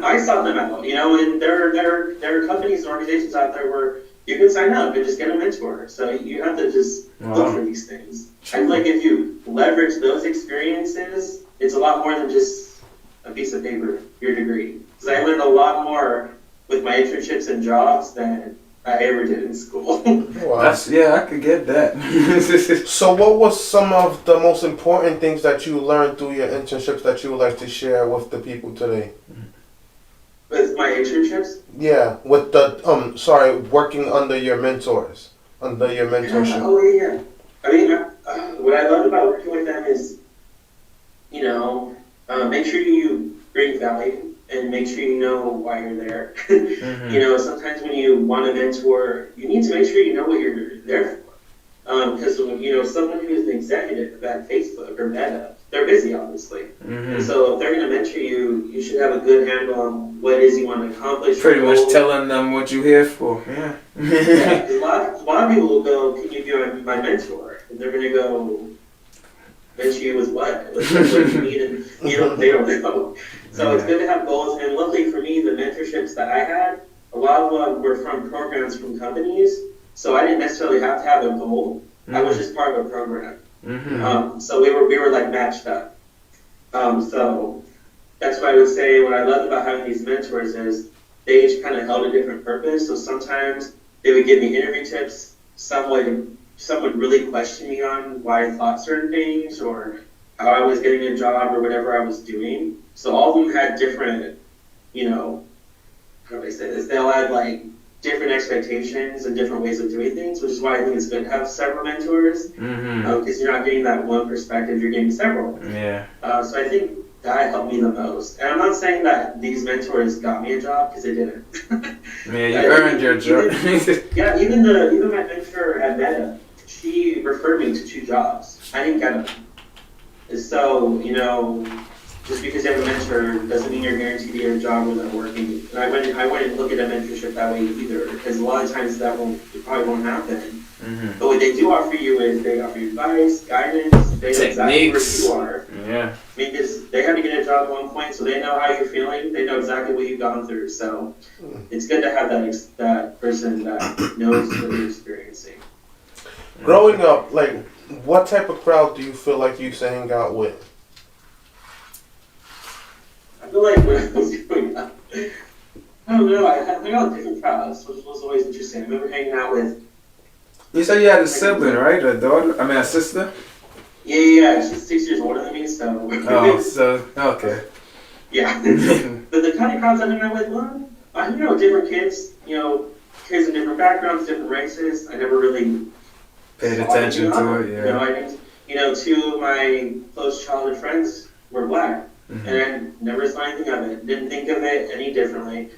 I sought them out, you know, and there are companies and organizations out there where you can sign up and just get a mentor. So you have to just look for these things. I feel like if you leverage those experiences, it's a lot more than just a piece of paper, your degree. Because I learned a lot more with my internships and jobs than I ever did in school. Wow. I could get that. So what was some of the most important things that you learned through your internships that you would like to share with the people today? With my internships? Yeah, with the, working under your mentors, under your mentorship. Yeah. I mean, what I love about working with them is, you know, make sure you bring value. and make sure you know why you're there. You know, sometimes when you want to mentor, you need to make sure you know what you're there for. Because, you know, someone who's an executive at Facebook or Meta, they're busy, obviously. And so if they're going to mentor you, you should have a good handle on what it is you want to accomplish. Pretty much telling them what you're here for. Yeah. Yeah, 'cause a lot of people will go, can you be my mentor? And they're going to go, mentor you with what? With what you need, and they don't know. So it's good to have goals. And luckily for me, the mentorships that I had, a lot of them were from programs from companies. So I didn't necessarily have to have a goal. I was just part of a program. So we were like matched up. So that's what I would say. What I love about having these mentors is they each kind of held a different purpose. So sometimes they would give me interview tips. Some would really question me on why I thought certain things or how I was getting a job or whatever I was doing. So all of them had different, you know, how do I say this? They all had like different expectations and different ways of doing things, which is why I think it's good to have several mentors, because you're not getting that one perspective, you're getting several. Yeah. So I think that helped me the most. And I'm not saying that these mentors got me a job, because they didn't. Yeah, you earned your job. Yeah, even my mentor at Meta, she referred me to 2 jobs. I didn't get them. So, you know, just because you have a mentor doesn't mean you're guaranteed to get a job without working. And I wouldn't look at a mentorship that way either, because a lot of times it probably won't happen. But what they do offer you is they offer you advice, guidance, they know exactly where you are. Yeah. Because they had to get a job at one point, so they know how you're feeling, they know exactly what you've gone through. So it's good to have that person that knows what you're experiencing. Growing up, like, what type of crowd do you feel like you used to hang out with? I feel like when I was growing up, I don't know, I hung out with different crowds, which was always interesting. I remember hanging out with... You said you had a sibling, right? A daughter? I mean, a sister? Yeah, she's 6 years older than me, so... Oh, so, okay. Yeah. But the kind of crowds I hung out with, well, I hung out with different kids, you know, kids in different backgrounds, different races. I never really... Paid attention to it, yeah. You know, 2 of my close childhood friends were black. And I never saw anything of it. Didn't think of it any differently.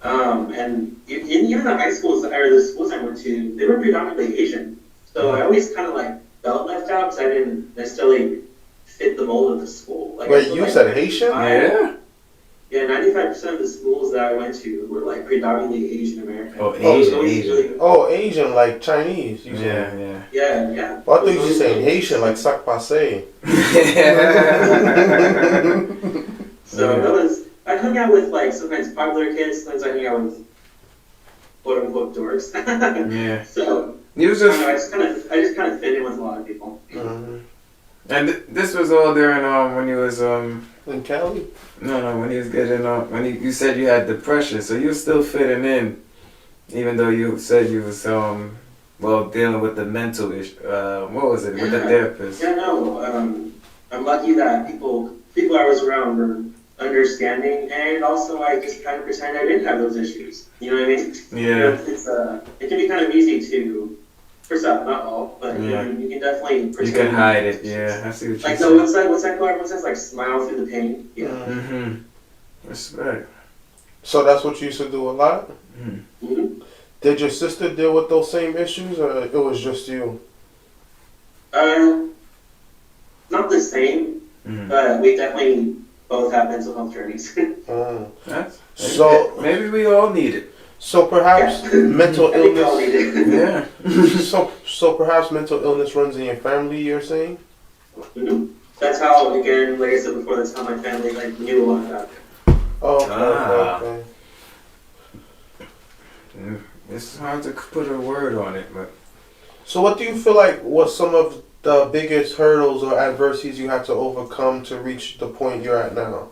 And even the high schools, or the schools I went to, they were predominantly Asian. So I always kind of like felt left out because I didn't necessarily fit the mold of the school. Like, wait, you said Haitian? Yeah. Yeah, 95% of the schools that I went to were like predominantly Asian American. Oh, Asian. Oh, Asian, like Chinese. You said. Yeah. Well, I thought you were saying Haitian, like sac passe. So I hung out with like sometimes popular kids, sometimes I hung out with quote unquote dorks. Yeah. So you was I just kind of fit in with a lot of people. And this was all during when you was in Cali? No, when he was getting you said you had depression, so you were still fitting in, even though you said you was dealing with the mental issue. What was it with the therapist? Yeah, no. I'm lucky that people I was around were understanding, and also I just kind of pretend I didn't have those issues. You know what I mean? Yeah. You know, it can be kind of easy to, for some, not all, but you can definitely pretend. You can hide it. Yeah, I see what you like, said. so what's that quote everyone says? Like, smile through the pain. Yeah. Respect. So that's what you used to do a lot? Did your sister deal with those same issues, or it was just you? Not the same, but we definitely both have mental health journeys. So maybe we all need it. So perhaps mental illness. We all need it. Yeah. So perhaps mental illness runs in your family. You're saying? That's how, again, like I said before, that's how my family knew a lot about it. Okay. It's hard to put a word on it, but. So what do you feel like was some of the biggest hurdles or adversities you had to overcome to reach the point you're at now?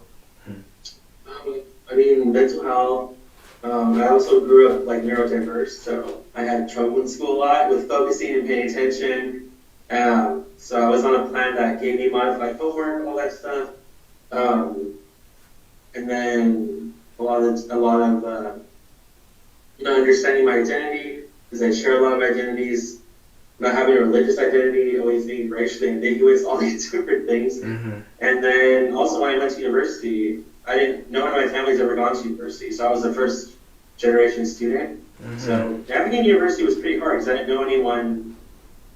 I mean, mental health. I also grew up neurodiverse, so I had trouble in school a lot with focusing and paying attention. So I was on a plan that gave me modified homework, all that stuff. And then a lot of understanding my identity, because I share a lot of identities. Not having a religious identity, always being racially ambiguous, all these different things. And then also when I went to university, no one in my family's ever gone to university, so I was the first generation student. Mm-hmm. So navigating university was pretty hard because I didn't know anyone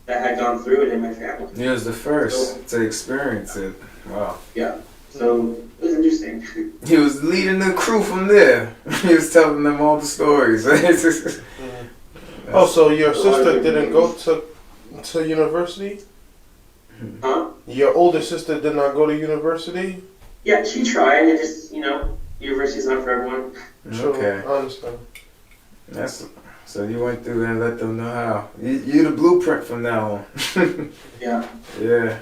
that had gone through it in my family. He was the first to experience it. Wow. Yeah. So it was interesting. He was leading the crew from there. He was telling them all the stories. Oh, so your sister didn't go to university? Huh? Your older sister did not go to university? Yeah, she tried. It just, university's not for everyone. Okay. I understand. So you went through and let them know how. You the blueprint from now on. Yeah. Yeah.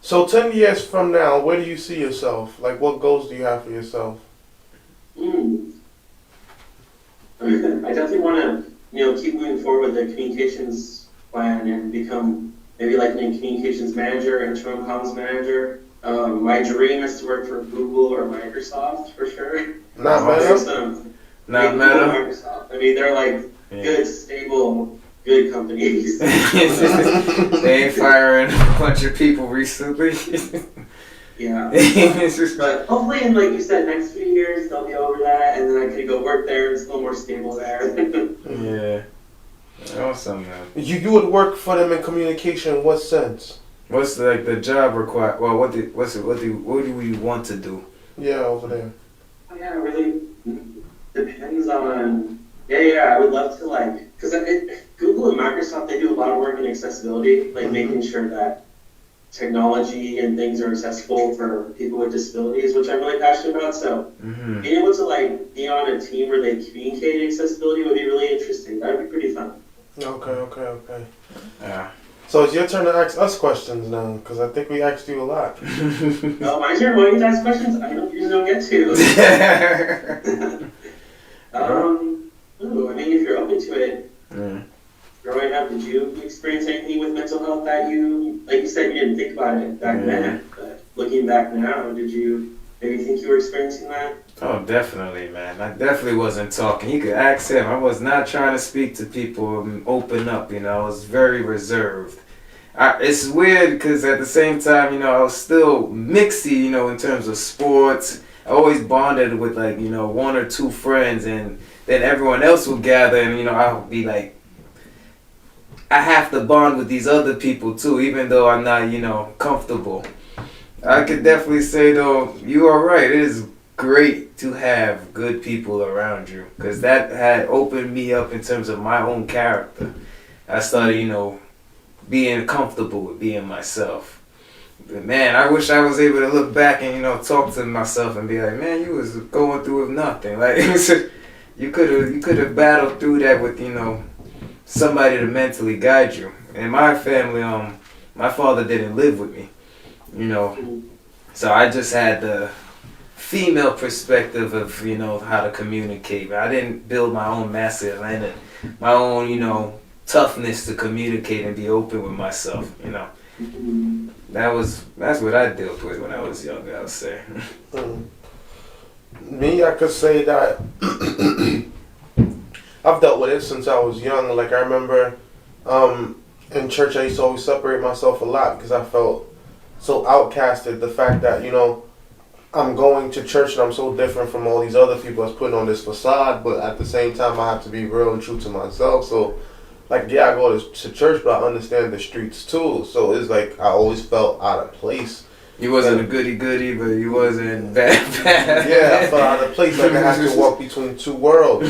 So 10 years from now, where do you see yourself? Like, what goals do you have for yourself? I definitely want to, keep moving forward with the communications plan and become maybe like a communications manager, interim comms manager. My dream is to work for Google or Microsoft for sure. Not Meta? Not Google Meta? Microsoft. I mean, they're like good, stable, good companies. They ain't firing a bunch of people recently. Yeah. But hopefully in, like you said, next few years, they'll be over that, and then I could go work there, and it's a little more stable there. Yeah. Awesome, man. You would work for them in communication in what sense? What's the job required? Well, what do we want to do? Yeah, over there. Yeah, it really depends on. Yeah, I would love to because Google and Microsoft, they do a lot of work in accessibility, like making sure that technology and things are accessible for people with disabilities, which I'm really passionate about. So being able to be on a team where they communicate accessibility would be really interesting. That would be pretty fun. Okay. Yeah. So it's your turn to ask us questions now, because I think we asked you a lot. Oh, my turn? Why you ask questions? I usually don't get to. I mean, if you're open to it, growing up, did you experience anything with mental health that like you said, you didn't think about it back then, but looking back now, did you maybe think you were experiencing that? Oh, definitely, man. I definitely wasn't talking. You could ask him. I was not trying to speak to people and open up, I was very reserved. It's weird because at the same time, I was still mixy, in terms of sports. I always bonded with one or two friends, and then everyone else would gather, and I would be like, I have to bond with these other people too, even though I'm not, comfortable. I could definitely say though, you are right. It is great to have good people around you, because that had opened me up in terms of my own character. I started, being comfortable with being myself. But man, I wish I was able to look back and talk to myself and be like, man, you was going through with nothing. Like you could have battled through that with somebody to mentally guide you. In my family, my father didn't live with me, so I just had the female perspective of how to communicate. I didn't build my own masculinity, my own toughness to communicate and be open with myself. That's what I dealt with when I was younger, I would say. Me, I could say that I've dealt with it since I was young. Like I remember in church I used to always separate myself a lot because I felt so outcasted. The fact that, I'm going to church and I'm so different from all these other people that's putting on this facade, but at the same time I have to be real and true to myself. So I go to church, but I understand the streets too. So it's like I always felt out of place. You wasn't a goody-goody, but you wasn't bad. Yeah, I felt out of place. Like I had to walk between two worlds.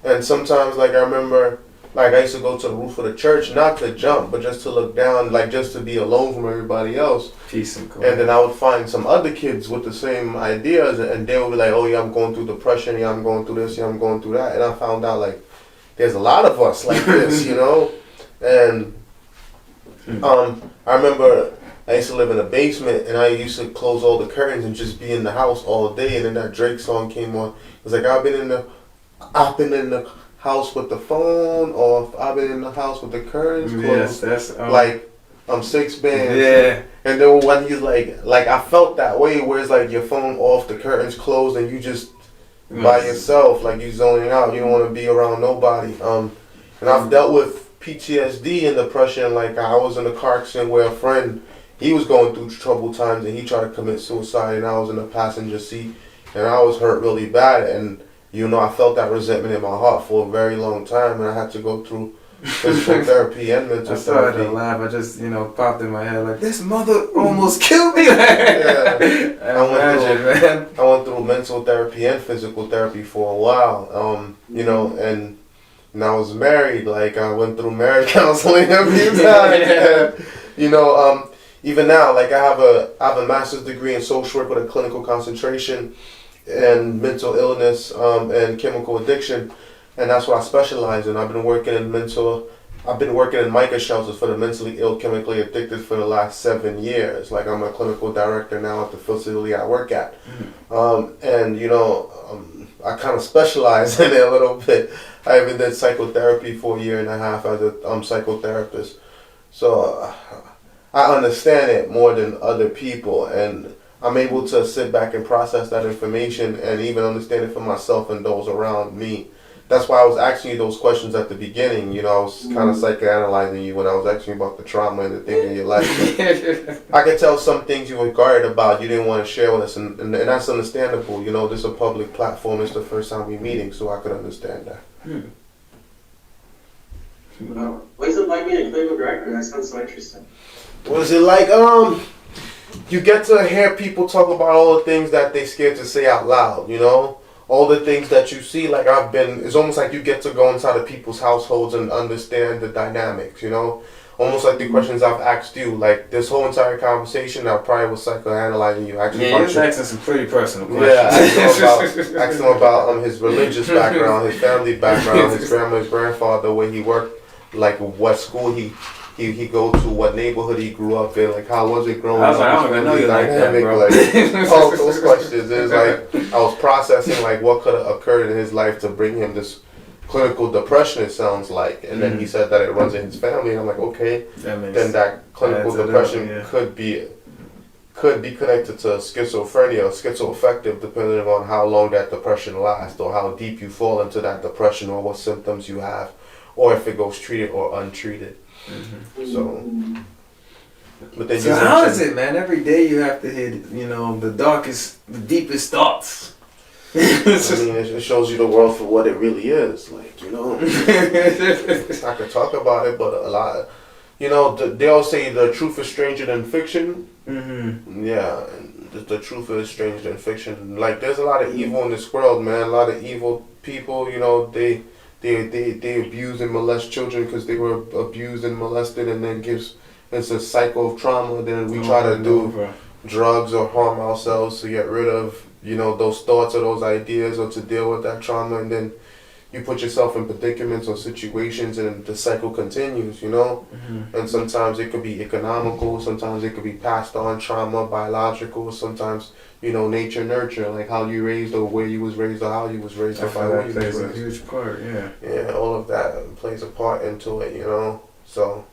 And sometimes, I remember, I used to go to the roof of the church, not to jump, but just to look down, just to be alone from everybody else. Peace and quiet. And then I would find some other kids with the same ideas, and they would be like, oh yeah, I'm going through depression, yeah, I'm going through this, yeah, I'm going through that. And I found out, there's a lot of us like this, And I remember I used to live in a basement, and I used to close all the curtains and just be in the house all day. And then that Drake song came on. It was like, I've been in the house with the phone, or I've been in the house with the curtains closed. Yes, that's I'm 6 bands. Yeah. And then when he's like I felt that way, where it's your phone off, the curtains closed, and you just by yourself, you zoning out. You don't want to be around nobody. And I've dealt with PTSD and depression. I was in a car accident where a friend, he was going through troubled times and he tried to commit suicide, and I was in the passenger seat, and I was hurt really bad, and you know, I felt that resentment in my heart for a very long time, and I had to go through physical therapy and mental therapy. I started to laugh. I just, you know, popped in my head like, this mother almost killed me. Yeah. I went through mental therapy and physical therapy for a while. You know, and I was married. Like, I went through marriage counseling a few times. Yeah. You know, even now, like, I have a master's degree in social work with a clinical concentration in mental illness and chemical addiction, and that's what I specialize in. I've been working in MICA shelters for the mentally ill, chemically addicted for the last 7 years. Like, I'm a clinical director now at the facility I work at. And you know, I kind of specialize in it a little bit. I even did psychotherapy for a year and a half as a psychotherapist. So I understand it more than other people, and I'm able to sit back and process that information and even understand it for myself and those around me. That's why I was asking you those questions at the beginning. You know, I was kind of psychoanalyzing you when I was asking you about the trauma and the things in your life. I could tell some things you were guarded about, you didn't want to share with us, and that's understandable. You know, this is a public platform. It's the first time we're meeting, so I could understand that. What is it like being a clinical director? That sounds so interesting. What is it like? You get to hear people talk about all the things that they scared to say out loud, you know? All the things that you see, like it's almost like you get to go inside of people's households and understand the dynamics, you know? Almost like the questions I've asked you, like this whole entire conversation, I probably was psychoanalyzing you. Yeah, you was asking some pretty personal questions. Yeah, asked him about his religious background, his family background, his grandma, his grandfather, where he worked, like what school he go to, what neighborhood he grew up in, like how was it growing up? I don't even know you like that, bro. Like, all those questions. It was like I was processing like what could have occurred in his life to bring him this clinical depression, it sounds like. And then he said that it runs in his family, and I'm like, okay, then that clinical depression could be connected to schizophrenia or schizoaffective, depending on how long that depression lasts or how deep you fall into that depression or what symptoms you have, or if it goes treated or untreated. So, but then so how is it, man? Every day you have to hit, you know, the deepest thoughts. I mean, it shows you the world for what it really is. Like, you know, I could talk about it, but a lot, you know, they all say the truth is stranger than fiction. Yeah, and the truth is stranger than fiction. Like, there's a lot of evil in this world, man. A lot of evil people, you know, they abuse and molest children because they were abused and molested, and then it's a cycle of trauma. Then we try to do drugs or harm ourselves to get rid of, you know, those thoughts or those ideas or to deal with that trauma, and then you put yourself in predicaments or situations, and the cycle continues, you know. And sometimes it could be economical, sometimes it could be passed on trauma, biological, sometimes, you know, nature, nurture, like how you raised or where you was raised or how you was raised. That plays a huge part, yeah. Yeah, all of that plays a part into it, you know. So,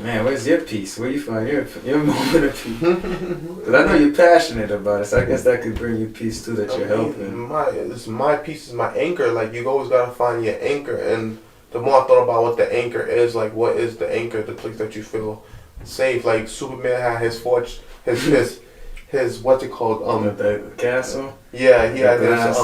man, where's your peace? Where you find your moment of peace? Because I know you're passionate about it, so I guess that could bring you peace too, that you're helping. My peace is my anchor. Like, you always gotta find your anchor, and the more I thought about what the anchor is, like what is the anchor, the place that you feel safe. Like Superman had his what's it called? The castle. Yeah, he had his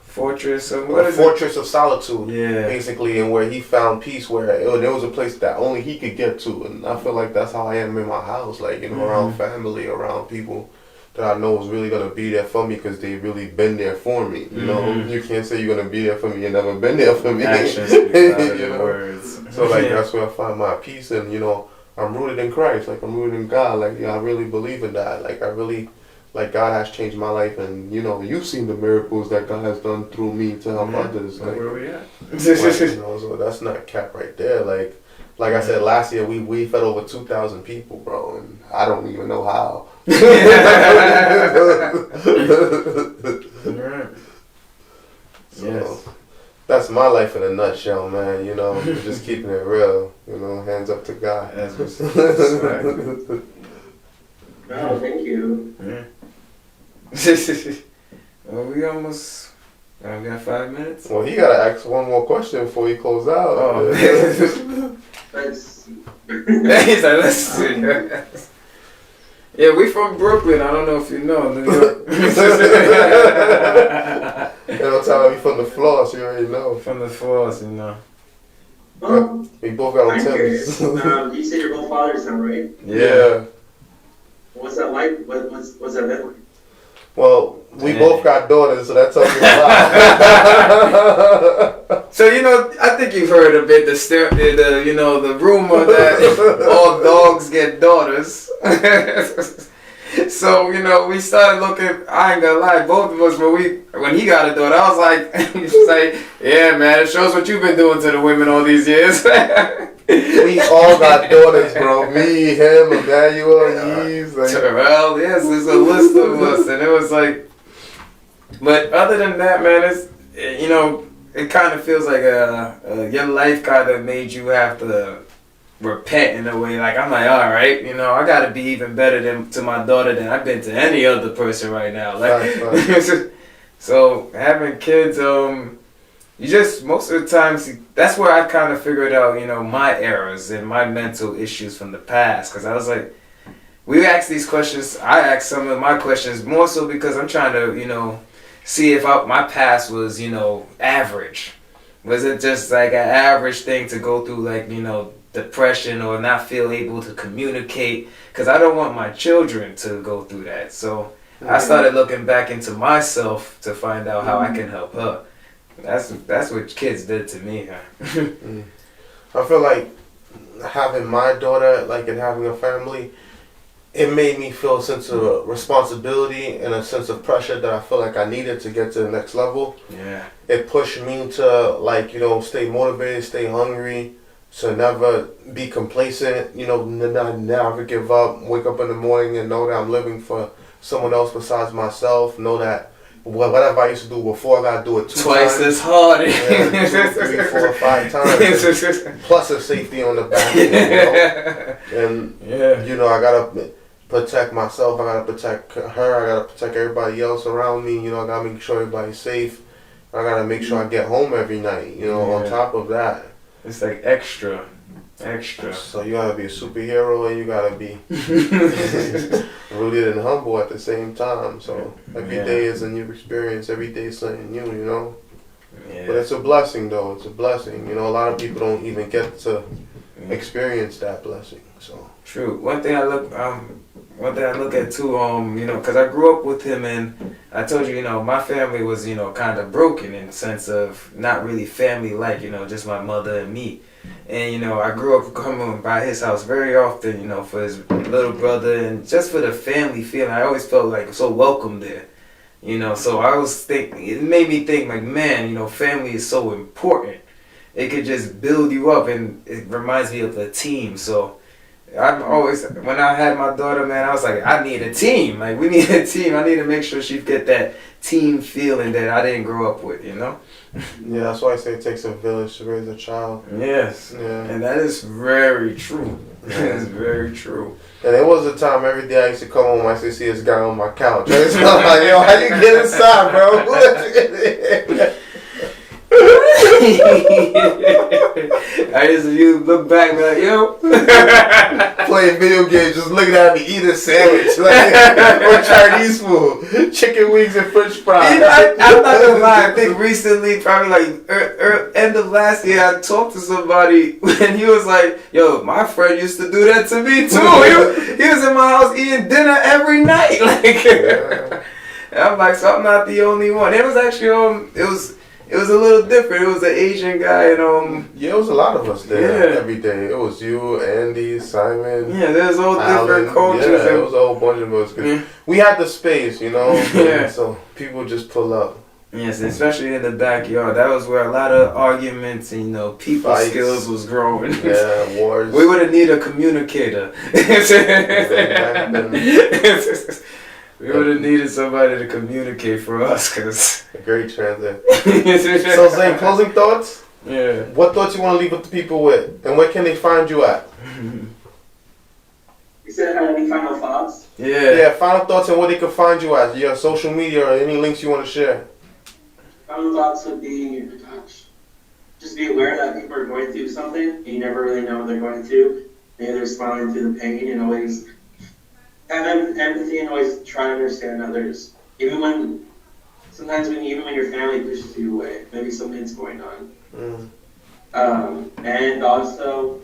fortress or what? Fortress of Solitude. Yeah. Basically, and where he found peace, where there was a place that only he could get to, and I feel like that's how I am in my house. Like, you know, around family, around people that I know is really gonna be there for me because they really been there for me. You know, you can't say you're gonna be there for me and never been there for me. Actions speak louder than words. So like that's where I find my peace, and you know, I'm rooted in Christ. Like, I'm rooted in God. Like, yeah, I really believe in that. Like, I really, like, God has changed my life, and you know, you've seen the miracles that God has done through me to help others. Like, where we at? You know, so that's not cap right there. Like I said, last year we fed over 2,000 people, bro, and I don't even know how. So, that's my life in a nutshell, man. You know, just keeping it real. You know, hands up to God. That's what's right. Oh, thank you. Well, we almost. We got 5 minutes. Well, he gotta ask one more question before he close out. Oh, Let's. he's like, let's see. Yeah, we from Brooklyn. I don't know if you know New York. You know, tell me from the floor, so you already know. From the floors, you know. We both got on I'm curious. Timbs. You said you're both fathers now, right? Yeah. What's that like? What's that been like? Well, we both got daughters, so that tells you a lot. So you know, I think you've heard a bit the rumor that all dogs get daughters. So you know, we started looking. I ain't gonna lie, both of us when he got a daughter, I was like, he's like, yeah, man, it shows what you've been doing to the women all these years. We all got daughters, bro. Me, him, Emmanuel, Yves. Well, yes, there's a list of us, and it was like. But other than that, man, it's you know, it kind of feels like your life kind of made you have to repent in a way. Like I'm like, all right, you know, I got to be even better to my daughter than I've been to any other person right now. Like, right. So having kids, you just most of the times that's where I kind of figured out, you know, my errors and my mental issues from the past. Because I was like, we asked these questions. I asked some of my questions more so because I'm trying to, you know, see if my past was, you know, average. Was it just like an average thing to go through, like, you know, depression or not feel able to communicate? Because I don't want my children to go through that. So I started looking back into myself to find out how I can help her. That's what kids did to me. I feel like having my daughter, like, and having a family, it made me feel a sense of responsibility and a sense of pressure that I feel like I needed to get to the next level. Yeah. It pushed me to, like, you know, stay motivated, stay hungry, to never be complacent, you know, never give up, wake up in the morning and know that I'm living for someone else besides myself, know that whatever I used to do before, I gotta do it twice as hard. Yeah, 2, 3, 4, 5 times. Plus a safety on the back, you know? And, you know, I gotta protect myself, I gotta protect her, I gotta protect everybody else around me, you know, I gotta make sure everybody's safe. I gotta make sure I get home every night, you know, on top of that. It's like extra. So you gotta be a superhero and you gotta be rooted and humble at the same time. So every day is a new experience. Every day is something new, you know. Yeah. But it's a blessing, though. It's a blessing. You know, a lot of people don't even get to experience that blessing. So true. One thing I look at too, you know, because I grew up with him, and I told you, you know, my family was, you know, kind of broken in the sense of not really family-like, you know, just my mother and me. And, you know, I grew up coming by his house very often, you know, for his little brother and just for the family feeling. I always felt like so welcome there, you know. So I was it made me think, like, man, you know, family is so important. It could just build you up, and it reminds me of a team. So I'm always, when I had my daughter, man, I was like, I need a team. Like, we need a team. I need to make sure she get that team feeling that I didn't grow up with, you know? Yeah, that's why I say it takes a village to raise a child. Yes. Yeah. And that is very true. That is very true. And there was a time every day I used to come home, I used to see this guy on my couch. I was like, yo, how you get inside, bro? You look back and be like, yo. Playing video games, just looking at me eat a sandwich. Like, or Chinese food. Chicken wings and french fries. You know, I'm not gonna lie, I think recently, probably like end of last year, I talked to somebody and he was like, yo, my friend used to do that to me too. He was in my house eating dinner every night. Like, and I'm like, so I'm not the only one. It was actually, it was a little different. It was an Asian guy, and yeah, it was a lot of us there every day. It was you, Andy, Simon. Yeah, there's all different cultures. Yeah, it was a whole bunch of us. We had the space, you know. So people just pull up. Yes, especially in the backyard. That was where a lot of arguments and, you know, people fights. Skills was growing. Yeah, wars. We would have needed a communicator. We would have needed somebody to communicate for us, cause a great transit. So, Zane, closing thoughts? Yeah. What thoughts you want to leave with the people with, and where can they find you at? You said any final thoughts? Yeah, final thoughts and where they can find you at. Your social media or any links you want to share. Final thoughts would be, just be aware that people are going through something. You never really know what they're going through. Maybe they're smiling through the pain, and always have empathy and always try to understand others, sometimes when your family pushes you away, maybe something's going on. And also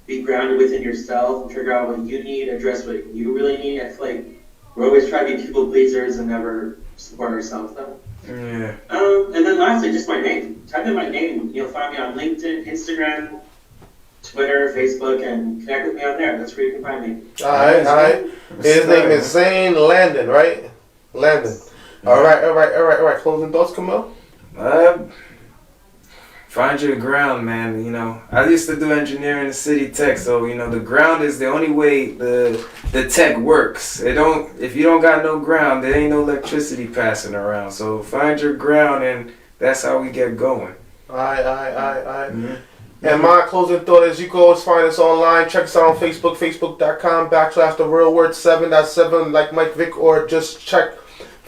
be grounded within yourself and figure out what you need, address what you really need. I feel like we're always trying to be people pleasers and never support ourselves though. Yeah. And then lastly, just my name. Type in my name. You'll find me on LinkedIn, Instagram, Twitter, Facebook, and connect with me on there. That's where you can find me. Alright. His name is Zane Landin, right? Landin. Alright. Closing thoughts, Kimmel? Find your ground, man. You know, I used to do engineering in city tech, so you know the ground is the only way the tech works. If you don't got no ground, there ain't no electricity passing around. So find your ground, and that's how we get going. Alright. And my closing thought is you can always find us online. Check us out on Facebook, facebook.com/therealword7. That's 7 like Mike Vick, or just check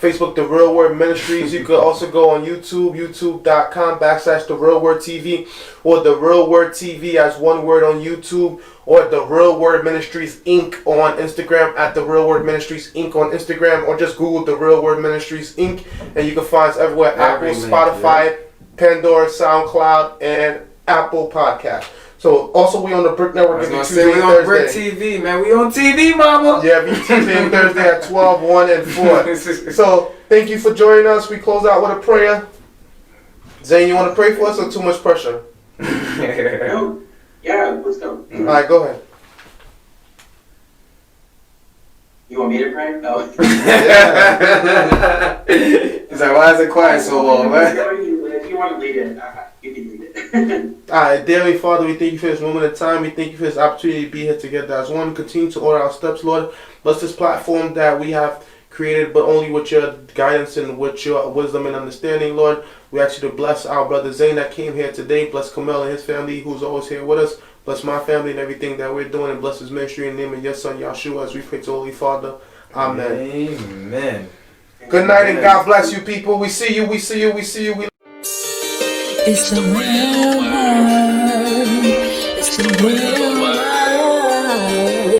Facebook, The Real Word Ministries. You could also go on YouTube, youtube.com/therealwordtv, or The Real Word TV as one word on YouTube, or The Real Word Ministries Inc. on Instagram, at The Real Word Ministries Inc. on Instagram, or just Google The Real Word Ministries Inc. and you can find us everywhere: Apple, Spotify, Pandora, Soundcloud, and Apple Podcast. So also we on the Brick Network. I was gonna say we on Brick TV, man. We on TV, mama. Yeah, we Tuesday and Thursday at 12, 1, and 4. So thank you for joining us. We close out with a prayer. Zane, you want to pray for us, or too much pressure? No. Yeah, let's go. All right, go ahead. You want me to pray? No. He's like, why is it quiet so long, man? If you want to lead it, you can lead it. Alright, dear Heavenly Father, we thank you for this moment of time. We thank you for this opportunity to be here together as one. Continue to order our steps, Lord. Bless this platform that we have created, but only with your guidance and with your wisdom and understanding, Lord. We ask you to bless our brother Zane that came here today. Bless Kimmel and his family who's always here with us. Bless my family and everything that we're doing, and bless his ministry in the name of your son Yahshua as we pray to Holy Father. Amen. Amen. Good night and God bless you, people. We see you. It's the real word. It's the real